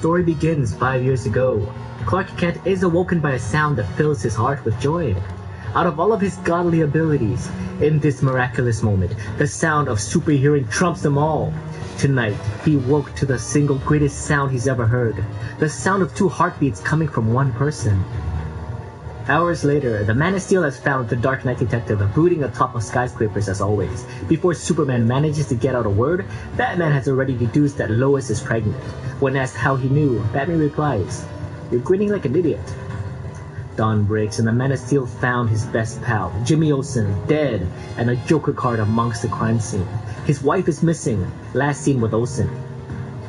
story begins 5 years ago. Clark Kent is awoken by a sound that fills his heart with joy. Out of all of his godly abilities, in this miraculous moment, the sound of super hearing trumps them all. Tonight, he woke to the single greatest sound he's ever heard, the sound of 2 heartbeats coming from one person. Hours later, the Man of Steel has found the Dark Knight detective brooding atop of skyscrapers as always. Before Superman manages to get out a word, Batman has already deduced that Lois is pregnant. When asked how he knew, Batman replies, "You're grinning like an idiot." Dawn breaks and the Man of Steel found his best pal, Jimmy Olsen, dead, and a Joker card amongst the crime scene. His wife is missing, last seen with Olsen.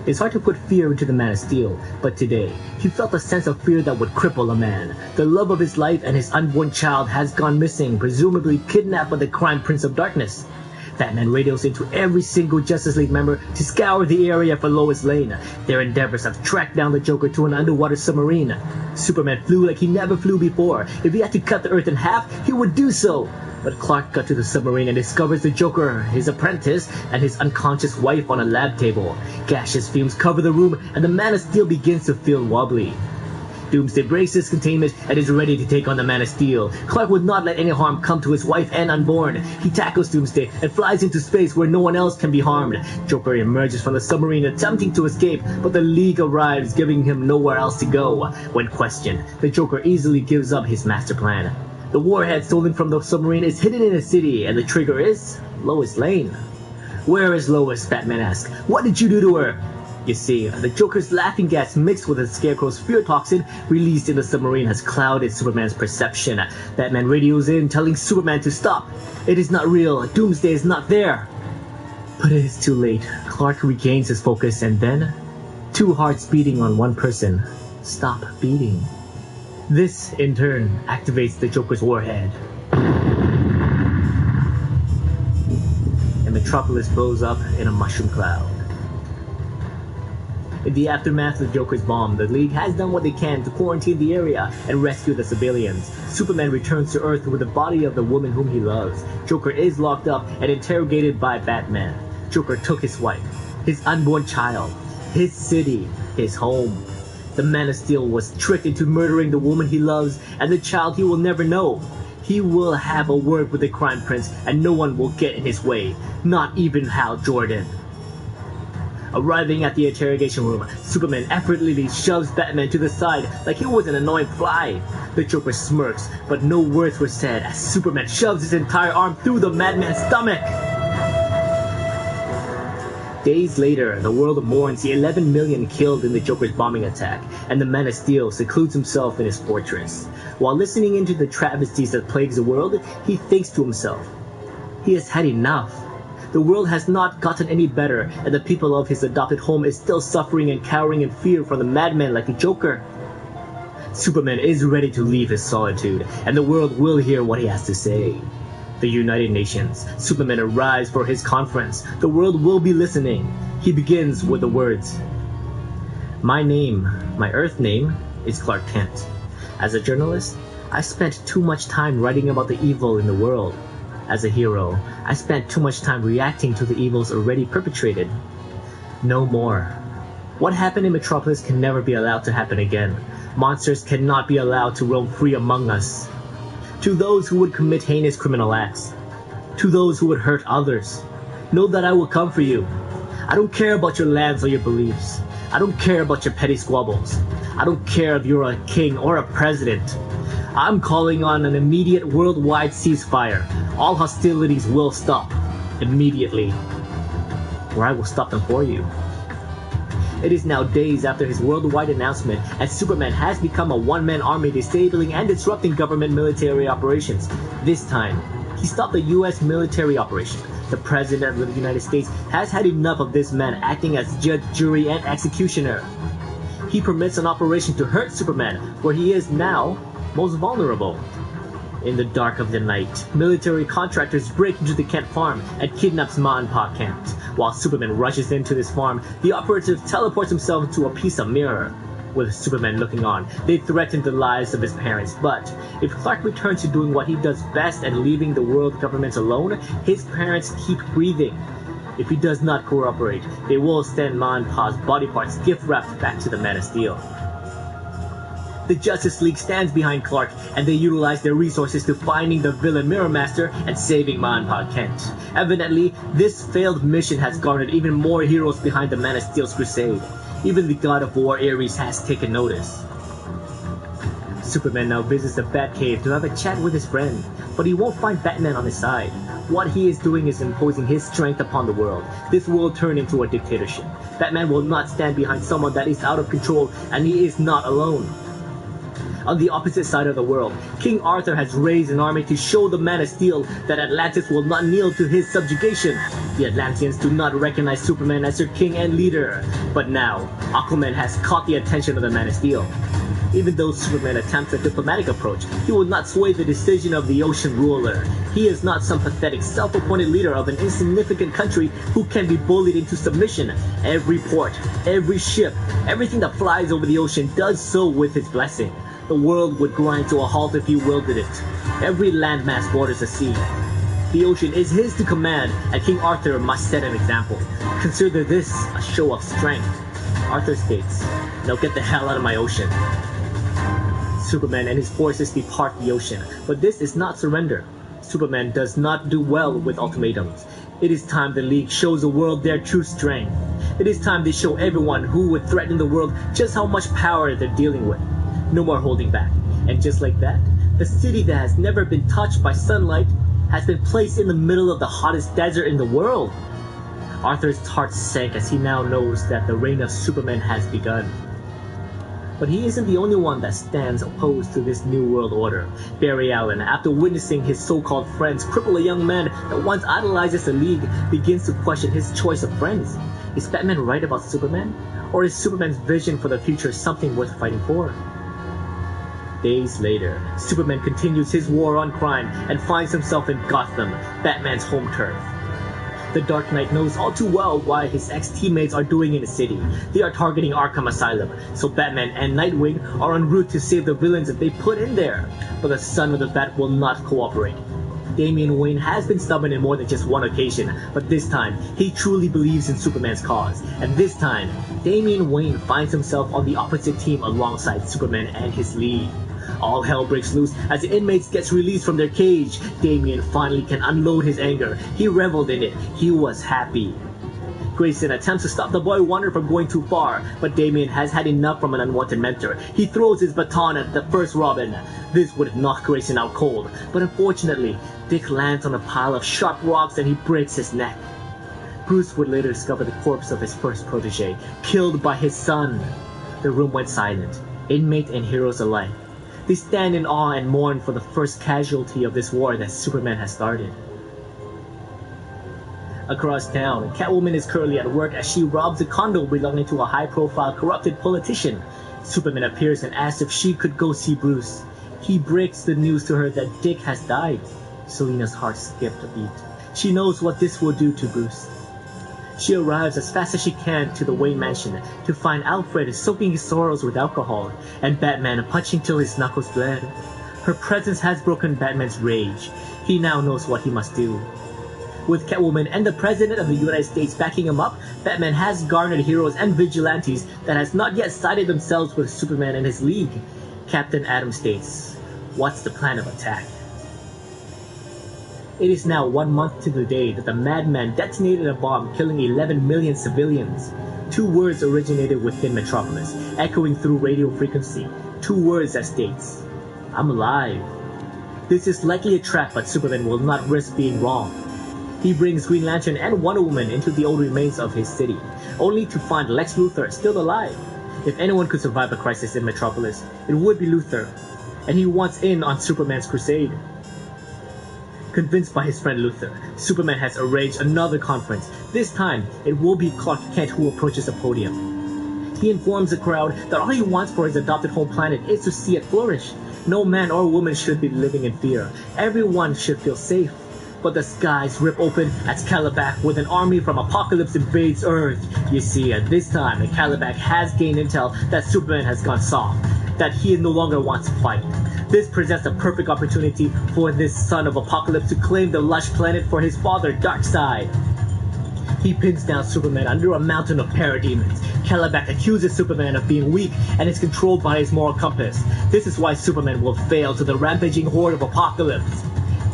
It's hard to put fear into the Man of Steel, but today, he felt a sense of fear that would cripple a man. The love of his life and his unborn child has gone missing, presumably kidnapped by the crime prince of darkness. Batman radios into every single Justice League member to scour the area for Lois Lane. Their endeavors have tracked down the Joker to an underwater submarine. Superman flew like he never flew before. If he had to cut the Earth in half, he would do so. But Clark got to the submarine and discovers the Joker, his apprentice, and his unconscious wife on a lab table. Gaseous fumes cover the room, and the Man of Steel begins to feel wobbly. Doomsday breaks his containment and is ready to take on the Man of Steel. Clark would not let any harm come to his wife and unborn. He tackles Doomsday and flies into space where no one else can be harmed. Joker emerges from the submarine attempting to escape, but the League arrives, giving him nowhere else to go. When questioned, the Joker easily gives up his master plan. The warhead stolen from the submarine is hidden in a city, and the trigger is Lois Lane. "Where is Lois?" Batman asks. "What did you do to her?" You see, the Joker's laughing gas mixed with the Scarecrow's fear toxin released in the submarine has clouded Superman's perception. Batman radios in, telling Superman to stop. It is not real. Doomsday is not there. But it is too late. Clark regains his focus, and then 2 hearts beating on one person stop beating. This, in turn, activates the Joker's warhead. And Metropolis blows up in a mushroom cloud. In the aftermath of Joker's bomb, the League has done what they can to quarantine the area and rescue the civilians. Superman returns to Earth with the body of the woman whom he loves. Joker is locked up and interrogated by Batman. Joker took his wife, his unborn child, his city, his home. The Man of Steel was tricked into murdering the woman he loves and the child he will never know. He will have a word with the crime prince and no one will get in his way, not even Hal Jordan. Arriving at the interrogation room, Superman effortlessly shoves Batman to the side like he was an annoying fly. The Joker smirks, but no words were said as Superman shoves his entire arm through the madman's stomach. Days later, the world mourns the 11 million killed in the Joker's bombing attack, and the Man of Steel secludes himself in his fortress. While listening into the travesties that plagues the world, he thinks to himself, he has had enough. The world has not gotten any better, and the people of his adopted home is still suffering and cowering in fear from the madman like the Joker. Superman is ready to leave his solitude, and the world will hear what he has to say. The United Nations. Superman arrives for his conference. The world will be listening. He begins with the words, "My name, my Earth name, is Clark Kent. As a journalist, I spent too much time writing about the evil in the world. As a hero, I spent too much time reacting to the evils already perpetrated. No more. What happened in Metropolis can never be allowed to happen again. Monsters cannot be allowed to roam free among us. To those who would commit heinous criminal acts, to those who would hurt others, know that I will come for you. I don't care about your lands or your beliefs. I don't care about your petty squabbles. I don't care if you're a king or a president. I'm calling on an immediate worldwide ceasefire. All hostilities will stop immediately, or I will stop them for you." It is now days after his worldwide announcement, and Superman has become a one-man army disabling and disrupting government military operations. This time, he stopped the U.S. military operation. The President of the United States has had enough of this man acting as judge, jury, and executioner. He permits an operation to hurt Superman, where he is now most vulnerable. In the dark of the night, military contractors break into the Kent farm and kidnaps Ma and Pa Kent. While Superman rushes into this farm, the operative teleports himself into a piece of mirror. With Superman looking on, they threaten the lives of his parents, but if Clark returns to doing what he does best and leaving the world governments alone, his parents keep breathing. If he does not cooperate, they will send Ma and Pa's body parts gift-wrapped back to the Man of Steel. The Justice League stands behind Clark, and they utilize their resources to finding the villain Mirror Master and saving Ma and Pa Kent. Evidently, this failed mission has garnered even more heroes behind the Man of Steel's crusade. Even the God of War Ares has taken notice. Superman now visits the Batcave to have a chat with his friend, but he won't find Batman on his side. What he is doing is imposing his strength upon the world. This will turn into a dictatorship. Batman will not stand behind someone that is out of control, and he is not alone. On the opposite side of the world, King Arthur has raised an army to show the Man of Steel that Atlantis will not kneel to his subjugation. The Atlanteans do not recognize Superman as their king and leader. But now, Aquaman has caught the attention of the Man of Steel. Even though Superman attempts a diplomatic approach, he will not sway the decision of the ocean ruler. He is not some pathetic, self-appointed leader of an insignificant country who can be bullied into submission. Every port, every ship, everything that flies over the ocean does so with his blessing. The world would grind to a halt if he wielded it. Every landmass borders the sea. The ocean is his to command, and King Arthur must set an example. Consider this a show of strength. Arthur states, "Now get the hell out of my ocean." Superman and his forces depart the ocean, but this is not surrender. Superman does not do well with ultimatums. It is time the League shows the world their true strength. It is time they show everyone who would threaten the world just how much power they're dealing with. No more holding back. And just like that, the city that has never been touched by sunlight has been placed in the middle of the hottest desert in the world. Arthur's heart sank as he now knows that the reign of Superman has begun. But he isn't the only one that stands opposed to this new world order. Barry Allen, after witnessing his so-called friends cripple a young man that once idolizes the League, begins to question his choice of friends. Is Batman right about Superman? Or is Superman's vision for the future something worth fighting for? Days later, Superman continues his war on crime and finds himself in Gotham, Batman's home turf. The Dark Knight knows all too well why his ex-teammates are doing in the city. They are targeting Arkham Asylum, so Batman and Nightwing are en route to save the villains that they put in there. But the son of the Bat will not cooperate. Damian Wayne has been stubborn in more than just one occasion, but this time, he truly believes in Superman's cause. And this time, Damian Wayne finds himself on the opposite team alongside Superman and his League. All hell breaks loose as the inmates gets released from their cage. Damian finally can unload his anger. He reveled in it. He was happy. Grayson attempts to stop the boy wonder from going too far, but Damian has had enough from an unwanted mentor. He throws his baton at the first Robin. This would knock Grayson out cold, but unfortunately, Dick lands on a pile of sharp rocks and he breaks his neck. Bruce would later discover the corpse of his first protege, killed by his son. The room went silent, inmate and heroes alike. They stand in awe and mourn for the first casualty of this war that Superman has started. Across town, Catwoman is currently at work as she robs a condo belonging to a high-profile corrupted politician. Superman appears and asks if she could go see Bruce. He breaks the news to her that Dick has died. Selina's heart skipped a beat. She knows what this will do to Bruce. She arrives as fast as she can to the Wayne mansion to find Alfred soaking his sorrows with alcohol and Batman punching till his knuckles bled. Her presence has broken Batman's rage. He now knows what he must do. With Catwoman and the President of the United States backing him up, Batman has garnered heroes and vigilantes that has not yet sided themselves with Superman and his League. Captain Atom states, "What's the plan of attack?" It is now 1 month to the day that the madman detonated a bomb killing 11 million civilians. 2 words originated within Metropolis, echoing through radio frequency. 2 words that states, "I'm alive." This is likely a trap, but Superman will not risk being wrong. He brings Green Lantern and Wonder Woman into the old remains of his city, only to find Lex Luthor still alive. If anyone could survive a crisis in Metropolis, it would be Luthor, and he wants in on Superman's crusade. Convinced by his friend Luthor, Superman has arranged another conference. This time, it will be Clark Kent who approaches the podium. He informs the crowd that all he wants for his adopted home planet is to see it flourish. No man or woman should be living in fear. Everyone should feel safe. But the skies rip open as Kalibak with an army from Apokolips invades Earth. You see, at this time, Kalibak has gained intel that Superman has gone soft, that he no longer wants to fight. This presents a perfect opportunity for this son of Apokolips to claim the lush planet for his father, Darkseid. He pins down Superman under a mountain of parademons. Calabac accuses Superman of being weak and is controlled by his moral compass. This is why Superman will fail to the rampaging horde of Apocalypse.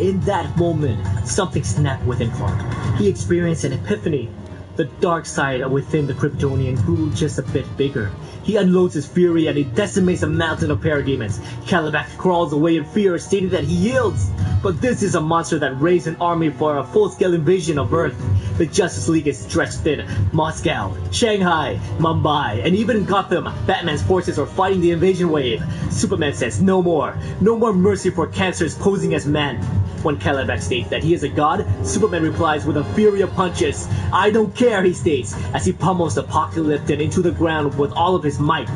In that moment, something snapped within Clark. He experienced an epiphany. The dark side within the Kryptonian grew just a bit bigger. He unloads his fury and he decimates a mountain of parademons. Calabac crawls away in fear, stating that he yields. But this is a monster that raised an army for a full-scale invasion of Earth. The Justice League is stretched thin. Moscow, Shanghai, Mumbai, and even Gotham, Batman's forces are fighting the invasion wave. Superman says no more. No more mercy for cancers posing as men. When Calabac states that he is a god, Superman replies with a fury of punches. I don't care, he states, as he pummels Apocalypse into the ground with all of his might.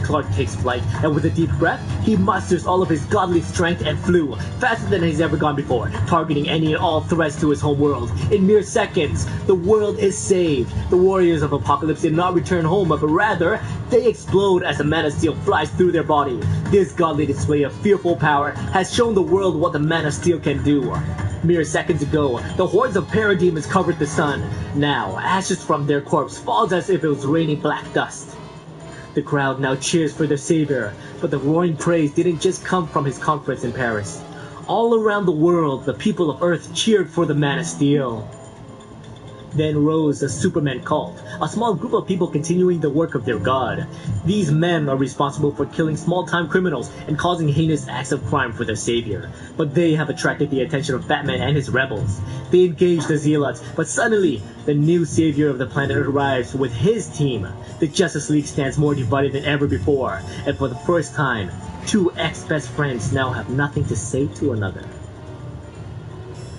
Clark takes flight, and with a deep breath, he musters all of his godly strength and flew, faster than he's ever gone before, targeting any and all threats to his home world. In mere seconds, the world is saved. The warriors of Apocalypse did not return home, but rather, they explode as the Man of Steel flies through their body. This godly display of fearful power has shown the world what the Man of Steel can do. Mere seconds ago, the hordes of parademons covered the sun. Now, ashes from their corpse falls as if it was raining black dust. The crowd now cheers for their savior, but the roaring praise didn't just come from his conference in Paris. All around the world, the people of Earth cheered for the Man of Steel. Then rose the Superman cult, a small group of people continuing the work of their god. These men are responsible for killing small-time criminals and causing heinous acts of crime for their savior. But they have attracted the attention of Batman and his rebels. They engage the Zealots, but suddenly, the new savior of the planet arrives with his team. The Justice League stands more divided than ever before, and for the first time, two ex-best friends now have nothing to say to another.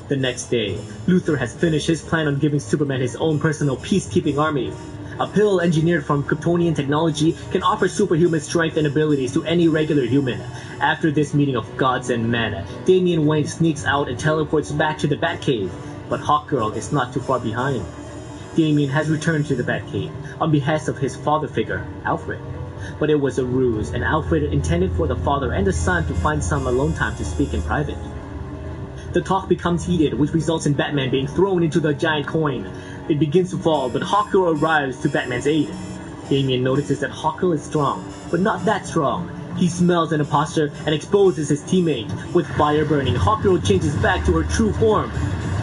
The next day, Luthor has finished his plan on giving Superman his own personal peacekeeping army. A pill engineered from Kryptonian technology can offer superhuman strength and abilities to any regular human. After this meeting of gods and men, Damian Wayne sneaks out and teleports back to the Batcave, but Hawkgirl is not too far behind. Damian has returned to the Batcave on behest of his father figure, Alfred. But it was a ruse, and Alfred intended for the father and the son to find some alone time to speak in private. The talk becomes heated, which results in Batman being thrown into the giant coin. It begins to fall, but Hawkgirl arrives to Batman's aid. Damian notices that Hawkgirl is strong, but not that strong. He smells an imposter and exposes his teammate. With fire burning, Hawkgirl changes back to her true form.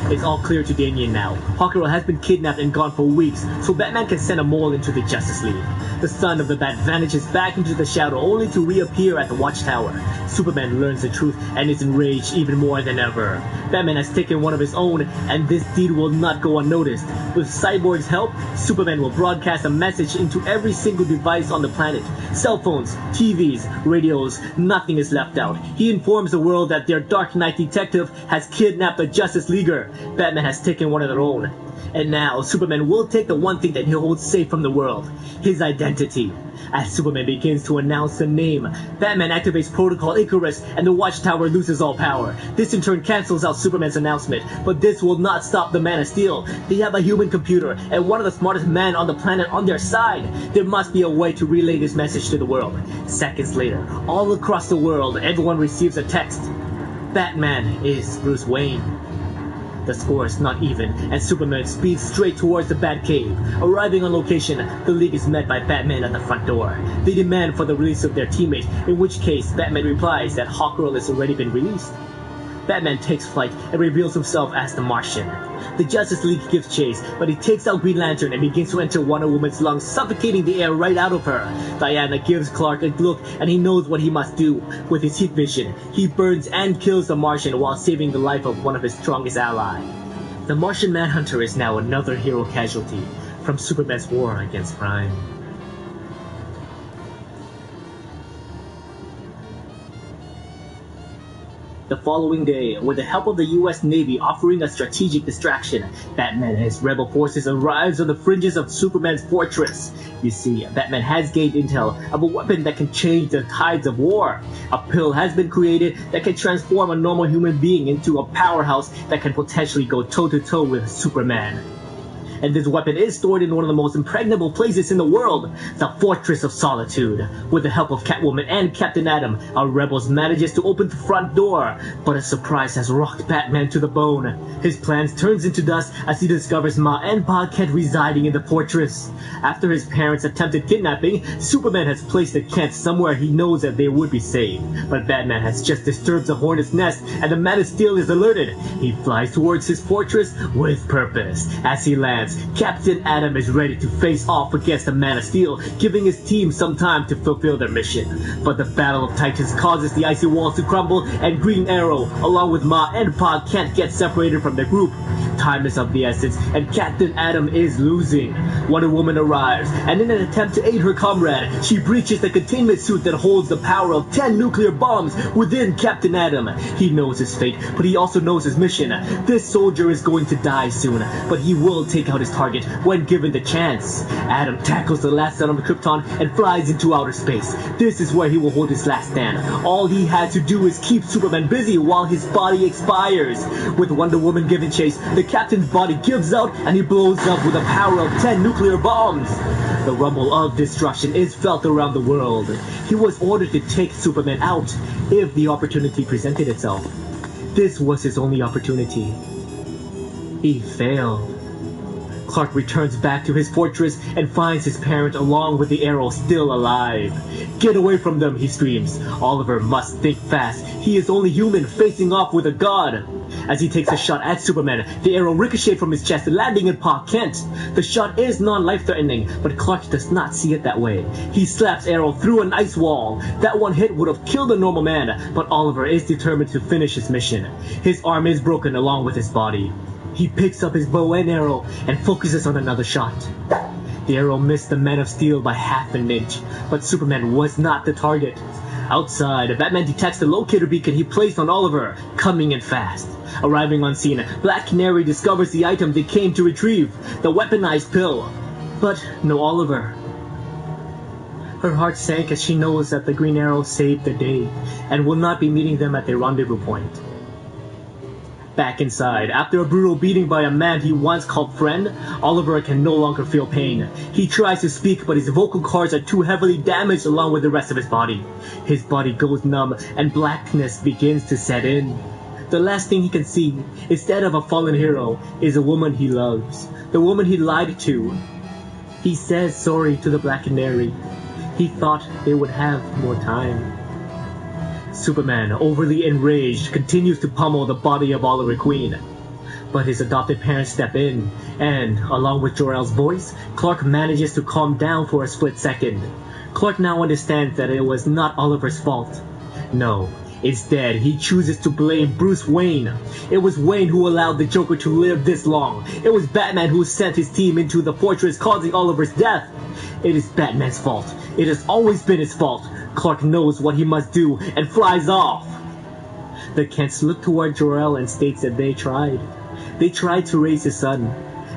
It's all clear to Damian now. Hawkgirl has been kidnapped and gone for weeks, so Batman can send a mole into the Justice League. The son of the Bat vanishes back into the shadow only to reappear at the Watchtower. Superman learns the truth and is enraged even more than ever. Batman has taken one of his own, and this deed will not go unnoticed. With Cyborg's help, Superman will broadcast a message into every single device on the planet. Cell phones, TVs, radios, nothing is left out. He informs the world that their Dark Knight detective has kidnapped the Justice Leaguer. Batman has taken one of their own. And now, Superman will take the one thing that he holds safe from the world, his identity. As Superman begins to announce the name, Batman activates Protocol Icarus and the Watchtower loses all power. This in turn cancels out Superman's announcement, but this will not stop the Man of Steel. They have a human computer and one of the smartest men on the planet on their side. There must be a way to relay this message to the world. Seconds later, all across the world, everyone receives a text. Batman is Bruce Wayne. The score is not even, and Superman speeds straight towards the Batcave. Arriving on location, the League is met by Batman at the front door. They demand for the release of their teammate, in which case Batman replies that Hawkgirl has already been released. Batman takes flight and reveals himself as the Martian. The Justice League gives chase, but he takes out Green Lantern and begins to enter Wonder Woman's lungs, suffocating the air right out of her. Diana gives Clark a look and he knows what he must do. With his heat vision, he burns and kills the Martian while saving the life of one of his strongest allies. The Martian Manhunter is now another hero casualty from Superman's war against crime. The following day, with the help of the US Navy offering a strategic distraction, Batman and his rebel forces arrives on the fringes of Superman's fortress. You see, Batman has gained intel of a weapon that can change the tides of war. A pill has been created that can transform a normal human being into a powerhouse that can potentially go toe-to-toe with Superman. and this weapon is stored in one of the most impregnable places in the world, the Fortress of Solitude. With the help of Catwoman and Captain Atom, our rebels manages to open the front door, but a surprise has rocked Batman to the bone. His plans turns into dust as he discovers Ma and Pa Kent residing in the fortress. After his parents' attempted kidnapping, Superman has placed the Kents somewhere he knows that they would be safe. But Batman has just disturbed the Hornet's nest and the Man of Steel is alerted. He flies towards his fortress with purpose. As he lands, Captain Atom is ready to face off against the Man of Steel, giving his team some time to fulfill their mission. But the Battle of Titans causes the icy walls to crumble, and Green Arrow, along with Ma and Pa Kent, get separated from their group. Time is of the essence, and Captain Atom is losing. Wonder Woman arrives, and in an attempt to aid her comrade, she breaches the containment suit that holds the power of 10 nuclear bombs within Captain Atom. He knows his fate, but he also knows his mission. This soldier is going to die soon, but he will take out his target when given the chance. Atom tackles the last son of Krypton and flies into outer space. This is where he will hold his last stand. All he had to do is keep Superman busy while his body expires. With Wonder Woman giving chase, the Captain's body gives out and he blows up with the power of 10 nuclear bombs. The rumble of destruction is felt around the world. He was ordered to take Superman out if the opportunity presented itself. This was his only opportunity. He failed. Clark returns back to his fortress and finds his parent along with the Arrow still alive. "Get away from them," he screams. Oliver must think fast. He is only human facing off with a god. As he takes a shot at Superman, the arrow ricochets from his chest, landing in Pa Kent. The shot is non-life-threatening, but Clark does not see it that way. He slaps Arrow through an ice wall. That one hit would have killed a normal man, but Oliver is determined to finish his mission. His arm is broken along with his body. He picks up his bow and arrow and focuses on another shot. The arrow missed the Man of Steel by half an inch, but Superman was not the target. Outside, Batman detects the locator beacon he placed on Oliver, coming in fast. Arriving on scene, Black Canary discovers the item they came to retrieve, the weaponized pill. But no Oliver. Her heart sank as she knows that the Green Arrow saved the day, and will not be meeting them at their rendezvous point. Back inside, after a brutal beating by a man he once called friend, Oliver can no longer feel pain. He tries to speak, but his vocal cords are too heavily damaged along with the rest of his body. His body goes numb, and blackness begins to set in. The last thing he can see, instead of a fallen hero, is a woman he loves. The woman he lied to. He says sorry to the Black Canary. He thought they would have more time. Superman, overly enraged, continues to pummel the body of Oliver Queen. But his adopted parents step in, and, along with Jor-El's voice, Clark manages to calm down for a split second. Clark now understands that it was not Oliver's fault. No, instead, he chooses to blame Bruce Wayne. It was Wayne who allowed the Joker to live this long. It was Batman who sent his team into the fortress, causing Oliver's death. It is Batman's fault. It has always been his fault. Clark knows what he must do and flies off. The Kents look toward Jor-El and states that they tried. They tried to raise his son.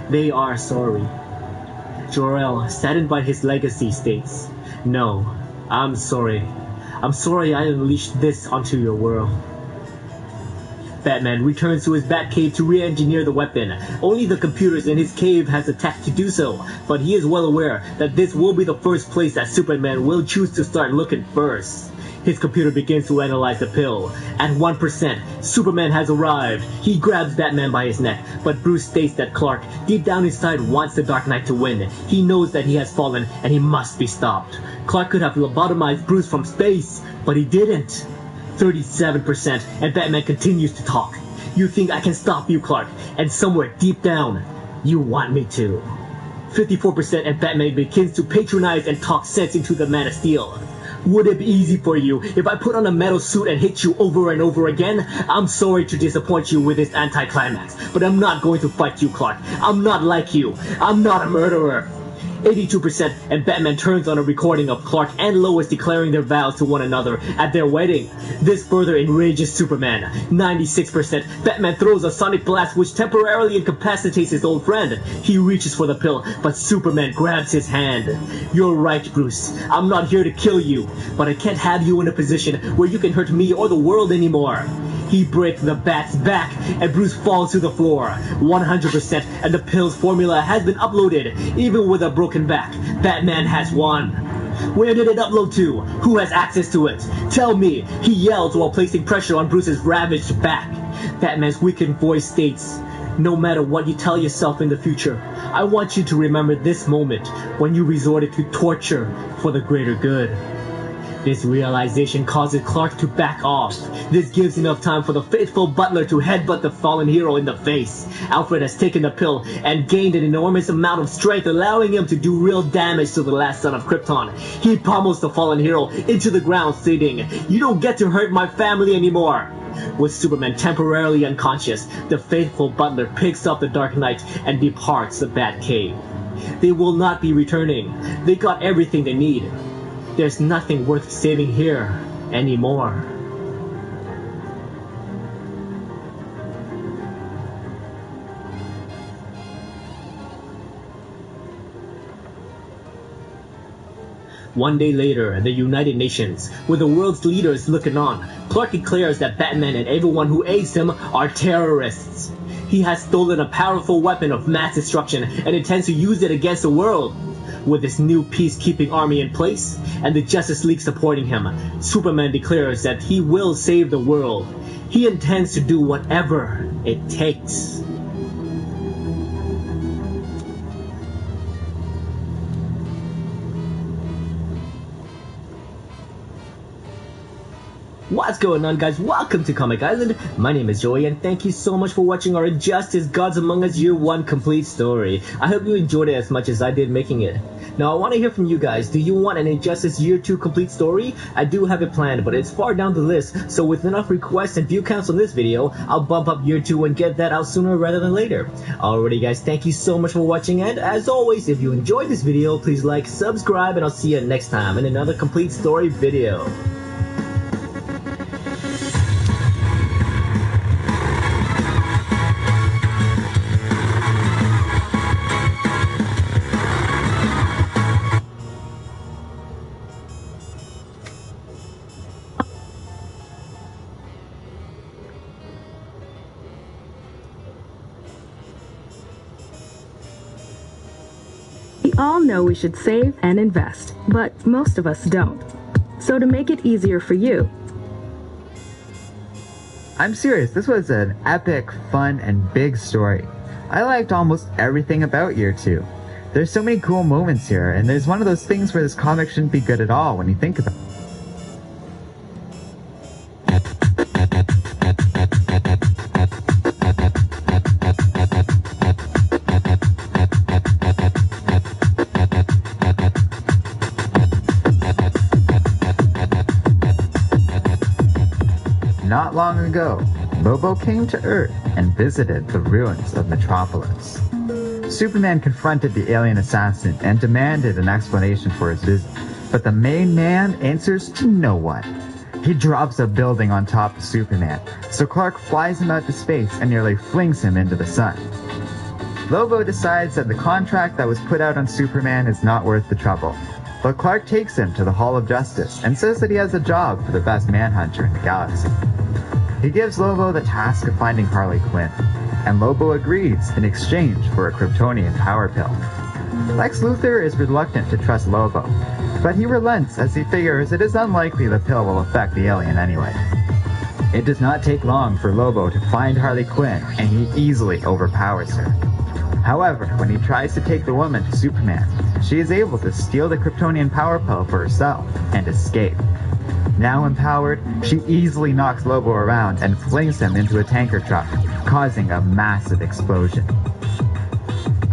They are sorry. Jor-El, saddened by his legacy, states, "No, I'm sorry. I'm sorry I unleashed this onto your world." Batman returns to his Batcave to re-engineer the weapon. Only the computers in his cave has the tech to do so, but he is well aware that this will be the first place that Superman will choose to start looking first. His computer begins to analyze the pill. At 1%, Superman has arrived. He grabs Batman by his neck, but Bruce states that Clark, deep down inside, wants the Dark Knight to win. He knows that he has fallen and he must be stopped. Clark could have lobotomized Bruce from space, but he didn't. 37%, and Batman continues to talk. "You think I can stop you, Clark, and somewhere deep down, you want me to." 54%, and Batman begins to patronize and talk sense into the Man of Steel. "Would it be easy for you if I put on a metal suit and hit you over and over again? I'm sorry to disappoint you with this anticlimax, but I'm not going to fight you, Clark. I'm not like you. I'm not a murderer." 82%, and Batman turns on a recording of Clark and Lois declaring their vows to one another at their wedding. This further enrages Superman. 96%, Batman throws a sonic blast which temporarily incapacitates his old friend. He reaches for the pill, but Superman grabs his hand. "You're right, Bruce. I'm not here to kill you, but I can't have you in a position where you can hurt me or the world anymore." He breaks the bat's back, and Bruce falls to the floor. 100%, and the pill's formula has been uploaded. Even with a broken back, Batman has won. Where did it upload to? Who has access to it? Tell me, he yells while placing pressure on Bruce's ravaged back. Batman's weakened voice states, "No matter what you tell yourself in the future, I want you to remember this moment when you resorted to torture for the greater good." This realization causes Clark to back off. This gives enough time for the faithful butler to headbutt the fallen hero in the face. Alfred has taken the pill and gained an enormous amount of strength, allowing him to do real damage to the last son of Krypton. He pummels the fallen hero into the ground, stating, "You don't get to hurt my family anymore." With Superman temporarily unconscious, the faithful butler picks up the Dark Knight and departs the Batcave. They will not be returning. They got everything they need. There's nothing worth saving here anymore. One day later, the United Nations, with the world's leaders looking on, Clark declares that Batman and everyone who aids him are terrorists. He has stolen a powerful weapon of mass destruction and intends to use it against the world. With his new peacekeeping army in place and the Justice League supporting him, Superman declares that he will save the world. He intends to do whatever it takes. What's going on, guys? Welcome to Comic Island. My name is Joey, and thank you so much for watching our Injustice Gods Among Us Year 1 complete story. I hope you enjoyed it as much as I did making it. Now, I want to hear from you guys. Do you want an Injustice Year 2 complete story? I do have it planned, but it's far down the list, so with enough requests and view counts on this video, I'll bump up Year 2 and get that out sooner rather than later. Alrighty, guys, thank you so much for watching, and as always, if you enjoyed this video, please like, subscribe, and I'll see you next time in another complete story video. We all know we should save and invest, but most of us don't. So to make it easier for you, I'm serious, this was an epic, fun, and big story. I liked almost everything about Year 2. There's so many cool moments here, and there's one of those things where this comic shouldn't be good at all when you think about it. Not long ago, Lobo came to Earth and visited the ruins of Metropolis. Superman confronted the alien assassin and demanded an explanation for his visit, but the main man answers to no one. He drops a building on top of Superman, so Clark flies him out to space and nearly flings him into the sun. Lobo decides that the contract that was put out on Superman is not worth the trouble, but Clark takes him to the Hall of Justice and says that he has a job for the best manhunter in the galaxy. He gives Lobo the task of finding Harley Quinn, and Lobo agrees in exchange for a Kryptonian power pill. Lex Luthor is reluctant to trust Lobo, but he relents as he figures it is unlikely the pill will affect the alien anyway. It does not take long for Lobo to find Harley Quinn, and he easily overpowers her. However, when he tries to take the woman to Superman, she is able to steal the Kryptonian power pill for herself and escape. Now empowered, she easily knocks Lobo around and flings him into a tanker truck, causing a massive explosion.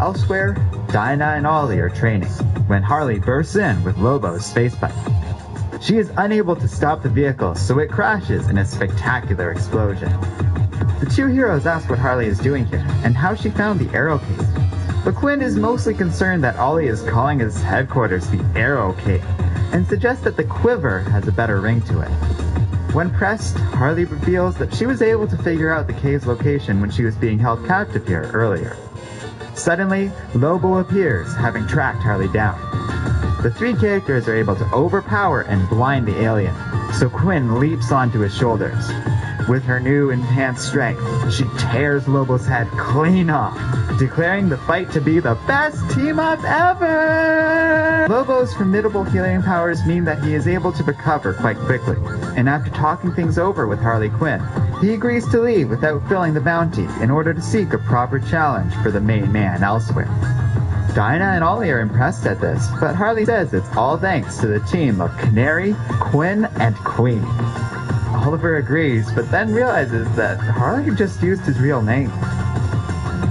Elsewhere, Dinah and Ollie are training when Harley bursts in with Lobo's space bike. She is unable to stop the vehicle, so it crashes in a spectacular explosion. The two heroes ask what Harley is doing here and how she found the Arrow Cave, but Quinn is mostly concerned that Ollie is calling his headquarters the Arrow Cave, and suggests that the Quiver has a better ring to it. When pressed, Harley reveals that she was able to figure out the cave's location when she was being held captive here earlier. Suddenly, Lobo appears, having tracked Harley down. The three characters are able to overpower and blind the alien, so Quinn leaps onto his shoulders. With her new enhanced strength, she tears Lobo's head clean off, declaring the fight to be the best team-up ever! Lobo's formidable healing powers mean that he is able to recover quite quickly, and after talking things over with Harley Quinn, he agrees to leave without filling the bounty in order to seek a proper challenge for the main man elsewhere. Dinah and Ollie are impressed at this, but Harley says it's all thanks to the team of Canary, Quinn, and Queen. Oliver agrees, but then realizes that Harley just used his real name.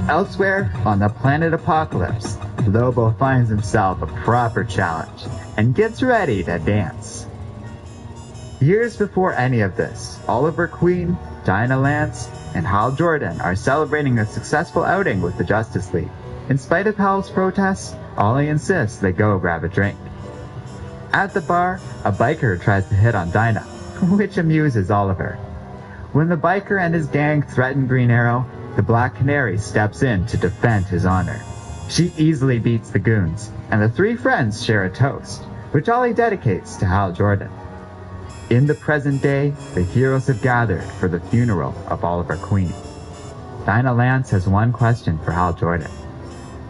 Elsewhere, on the planet Apocalypse, Lobo finds himself a proper challenge and gets ready to dance. Years before any of this, Oliver Queen, Dinah Lance, and Hal Jordan are celebrating a successful outing with the Justice League. In spite of Hal's protests, Ollie insists they go grab a drink. At the bar, a biker tries to hit on Dinah, which amuses Oliver. When the biker and his gang threaten Green Arrow, the Black Canary steps in to defend his honor. She easily beats the goons, and the three friends share a toast, which Ollie dedicates to Hal Jordan. In the present day, the heroes have gathered for the funeral of Oliver Queen. Dinah Lance has one question for Hal Jordan.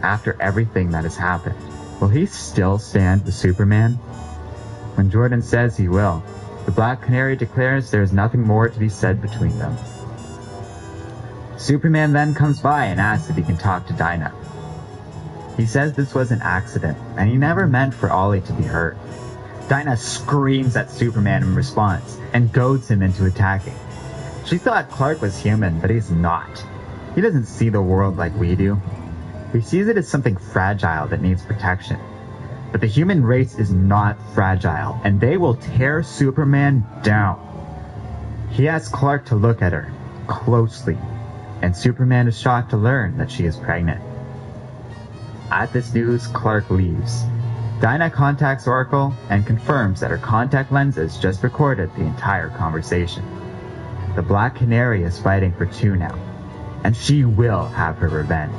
After everything that has happened, will he still stand with Superman? When Jordan says he will, the Black Canary declares there is nothing more to be said between them. Superman then comes by and asks if he can talk to Dinah. He says this was an accident, and he never meant for Ollie to be hurt. Dinah screams at Superman in response, and goads him into attacking. She thought Clark was human, but he's not. He doesn't see the world like we do. He sees it as something fragile that needs protection. But the human race is not fragile, and they will tear Superman down. He asks Clark to look at her, closely, and Superman is shocked to learn that she is pregnant. At this news, Clark leaves. Dinah contacts Oracle and confirms that her contact lenses just recorded the entire conversation. The Black Canary is fighting for two now, and she will have her revenge.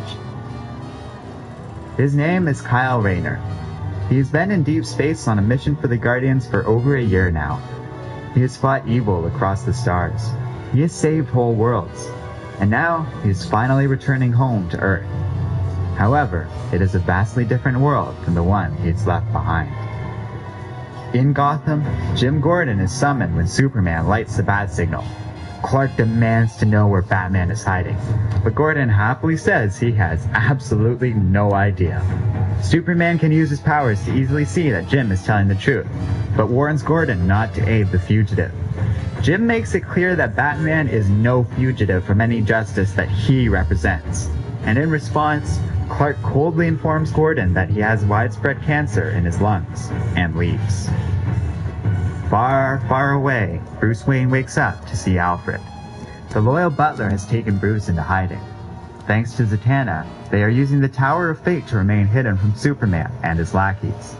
His name is Kyle Rayner. He's been in deep space on a mission for the Guardians for over a year now. He has fought evil across the stars. He has saved whole worlds. And now he is finally returning home to Earth. However, it is a vastly different world than the one he has left behind. In Gotham, Jim Gordon is summoned when Superman lights the bat signal. Clark demands to know where Batman is hiding, but Gordon happily says he has absolutely no idea. Superman can use his powers to easily see that Jim is telling the truth, but warns Gordon not to aid the fugitive. Jim makes it clear that Batman is no fugitive from any justice that he represents, and in response, Clark coldly informs Gordon that he has widespread cancer in his lungs, and leaves. Far, far away, Bruce Wayne wakes up to see Alfred. The loyal butler has taken Bruce into hiding. Thanks to Zatanna, they are using the Tower of Fate to remain hidden from Superman and his lackeys.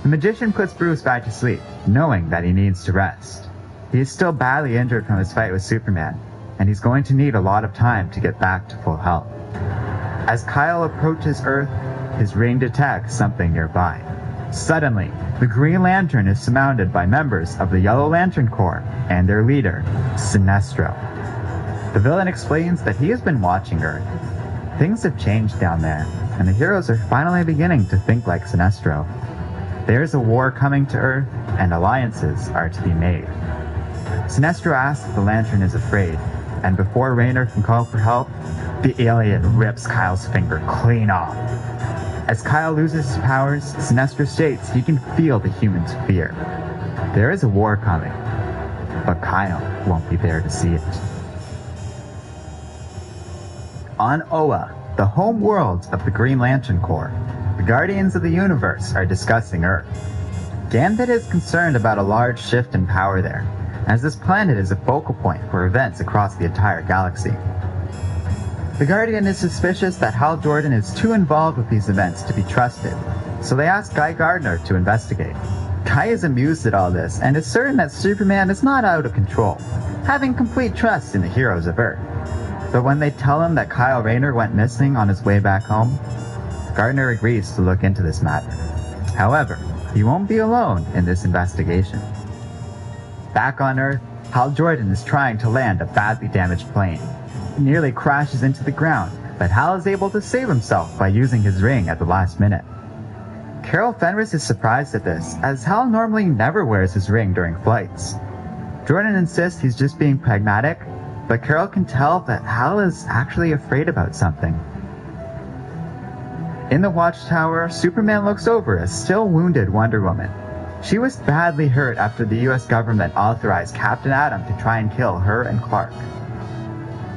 The magician puts Bruce back to sleep, knowing that he needs to rest. He is still badly injured from his fight with Superman, and he's going to need a lot of time to get back to full health. As Kyle approaches Earth, his ring detects something nearby. Suddenly, the Green Lantern is surrounded by members of the Yellow Lantern Corps and their leader, Sinestro. The villain explains that he has been watching Earth. Things have changed down there, and the heroes are finally beginning to think like Sinestro. There's a war coming to Earth, and alliances are to be made. Sinestro asks if the Lantern is afraid, and before Rayner can call for help, the alien rips Kyle's finger clean off. As Kyle loses his powers, Sinestro states he can feel the humans' fear. There is a war coming, but Kyle won't be there to see it. On Oa, the home world of the Green Lantern Corps, the Guardians of the Universe are discussing Earth. Gambit is concerned about a large shift in power there, as this planet is a focal point for events across the entire galaxy. The Guardian is suspicious that Hal Jordan is too involved with these events to be trusted, so they ask Guy Gardner to investigate. Guy is amused at all this and is certain that Superman is not out of control, having complete trust in the heroes of Earth. But when they tell him that Kyle Rayner went missing on his way back home, Gardner agrees to look into this matter. However, he won't be alone in this investigation. Back on Earth, Hal Jordan is trying to land a badly damaged plane. He nearly crashes into the ground, but Hal is able to save himself by using his ring at the last minute. Carol Fenris is surprised at this, as Hal normally never wears his ring during flights. Jordan insists he's just being pragmatic, but Carol can tell that Hal is actually afraid about something. In the watchtower, Superman looks over a still wounded Wonder Woman. She was badly hurt after the US government authorized Captain Atom to try and kill her and Clark.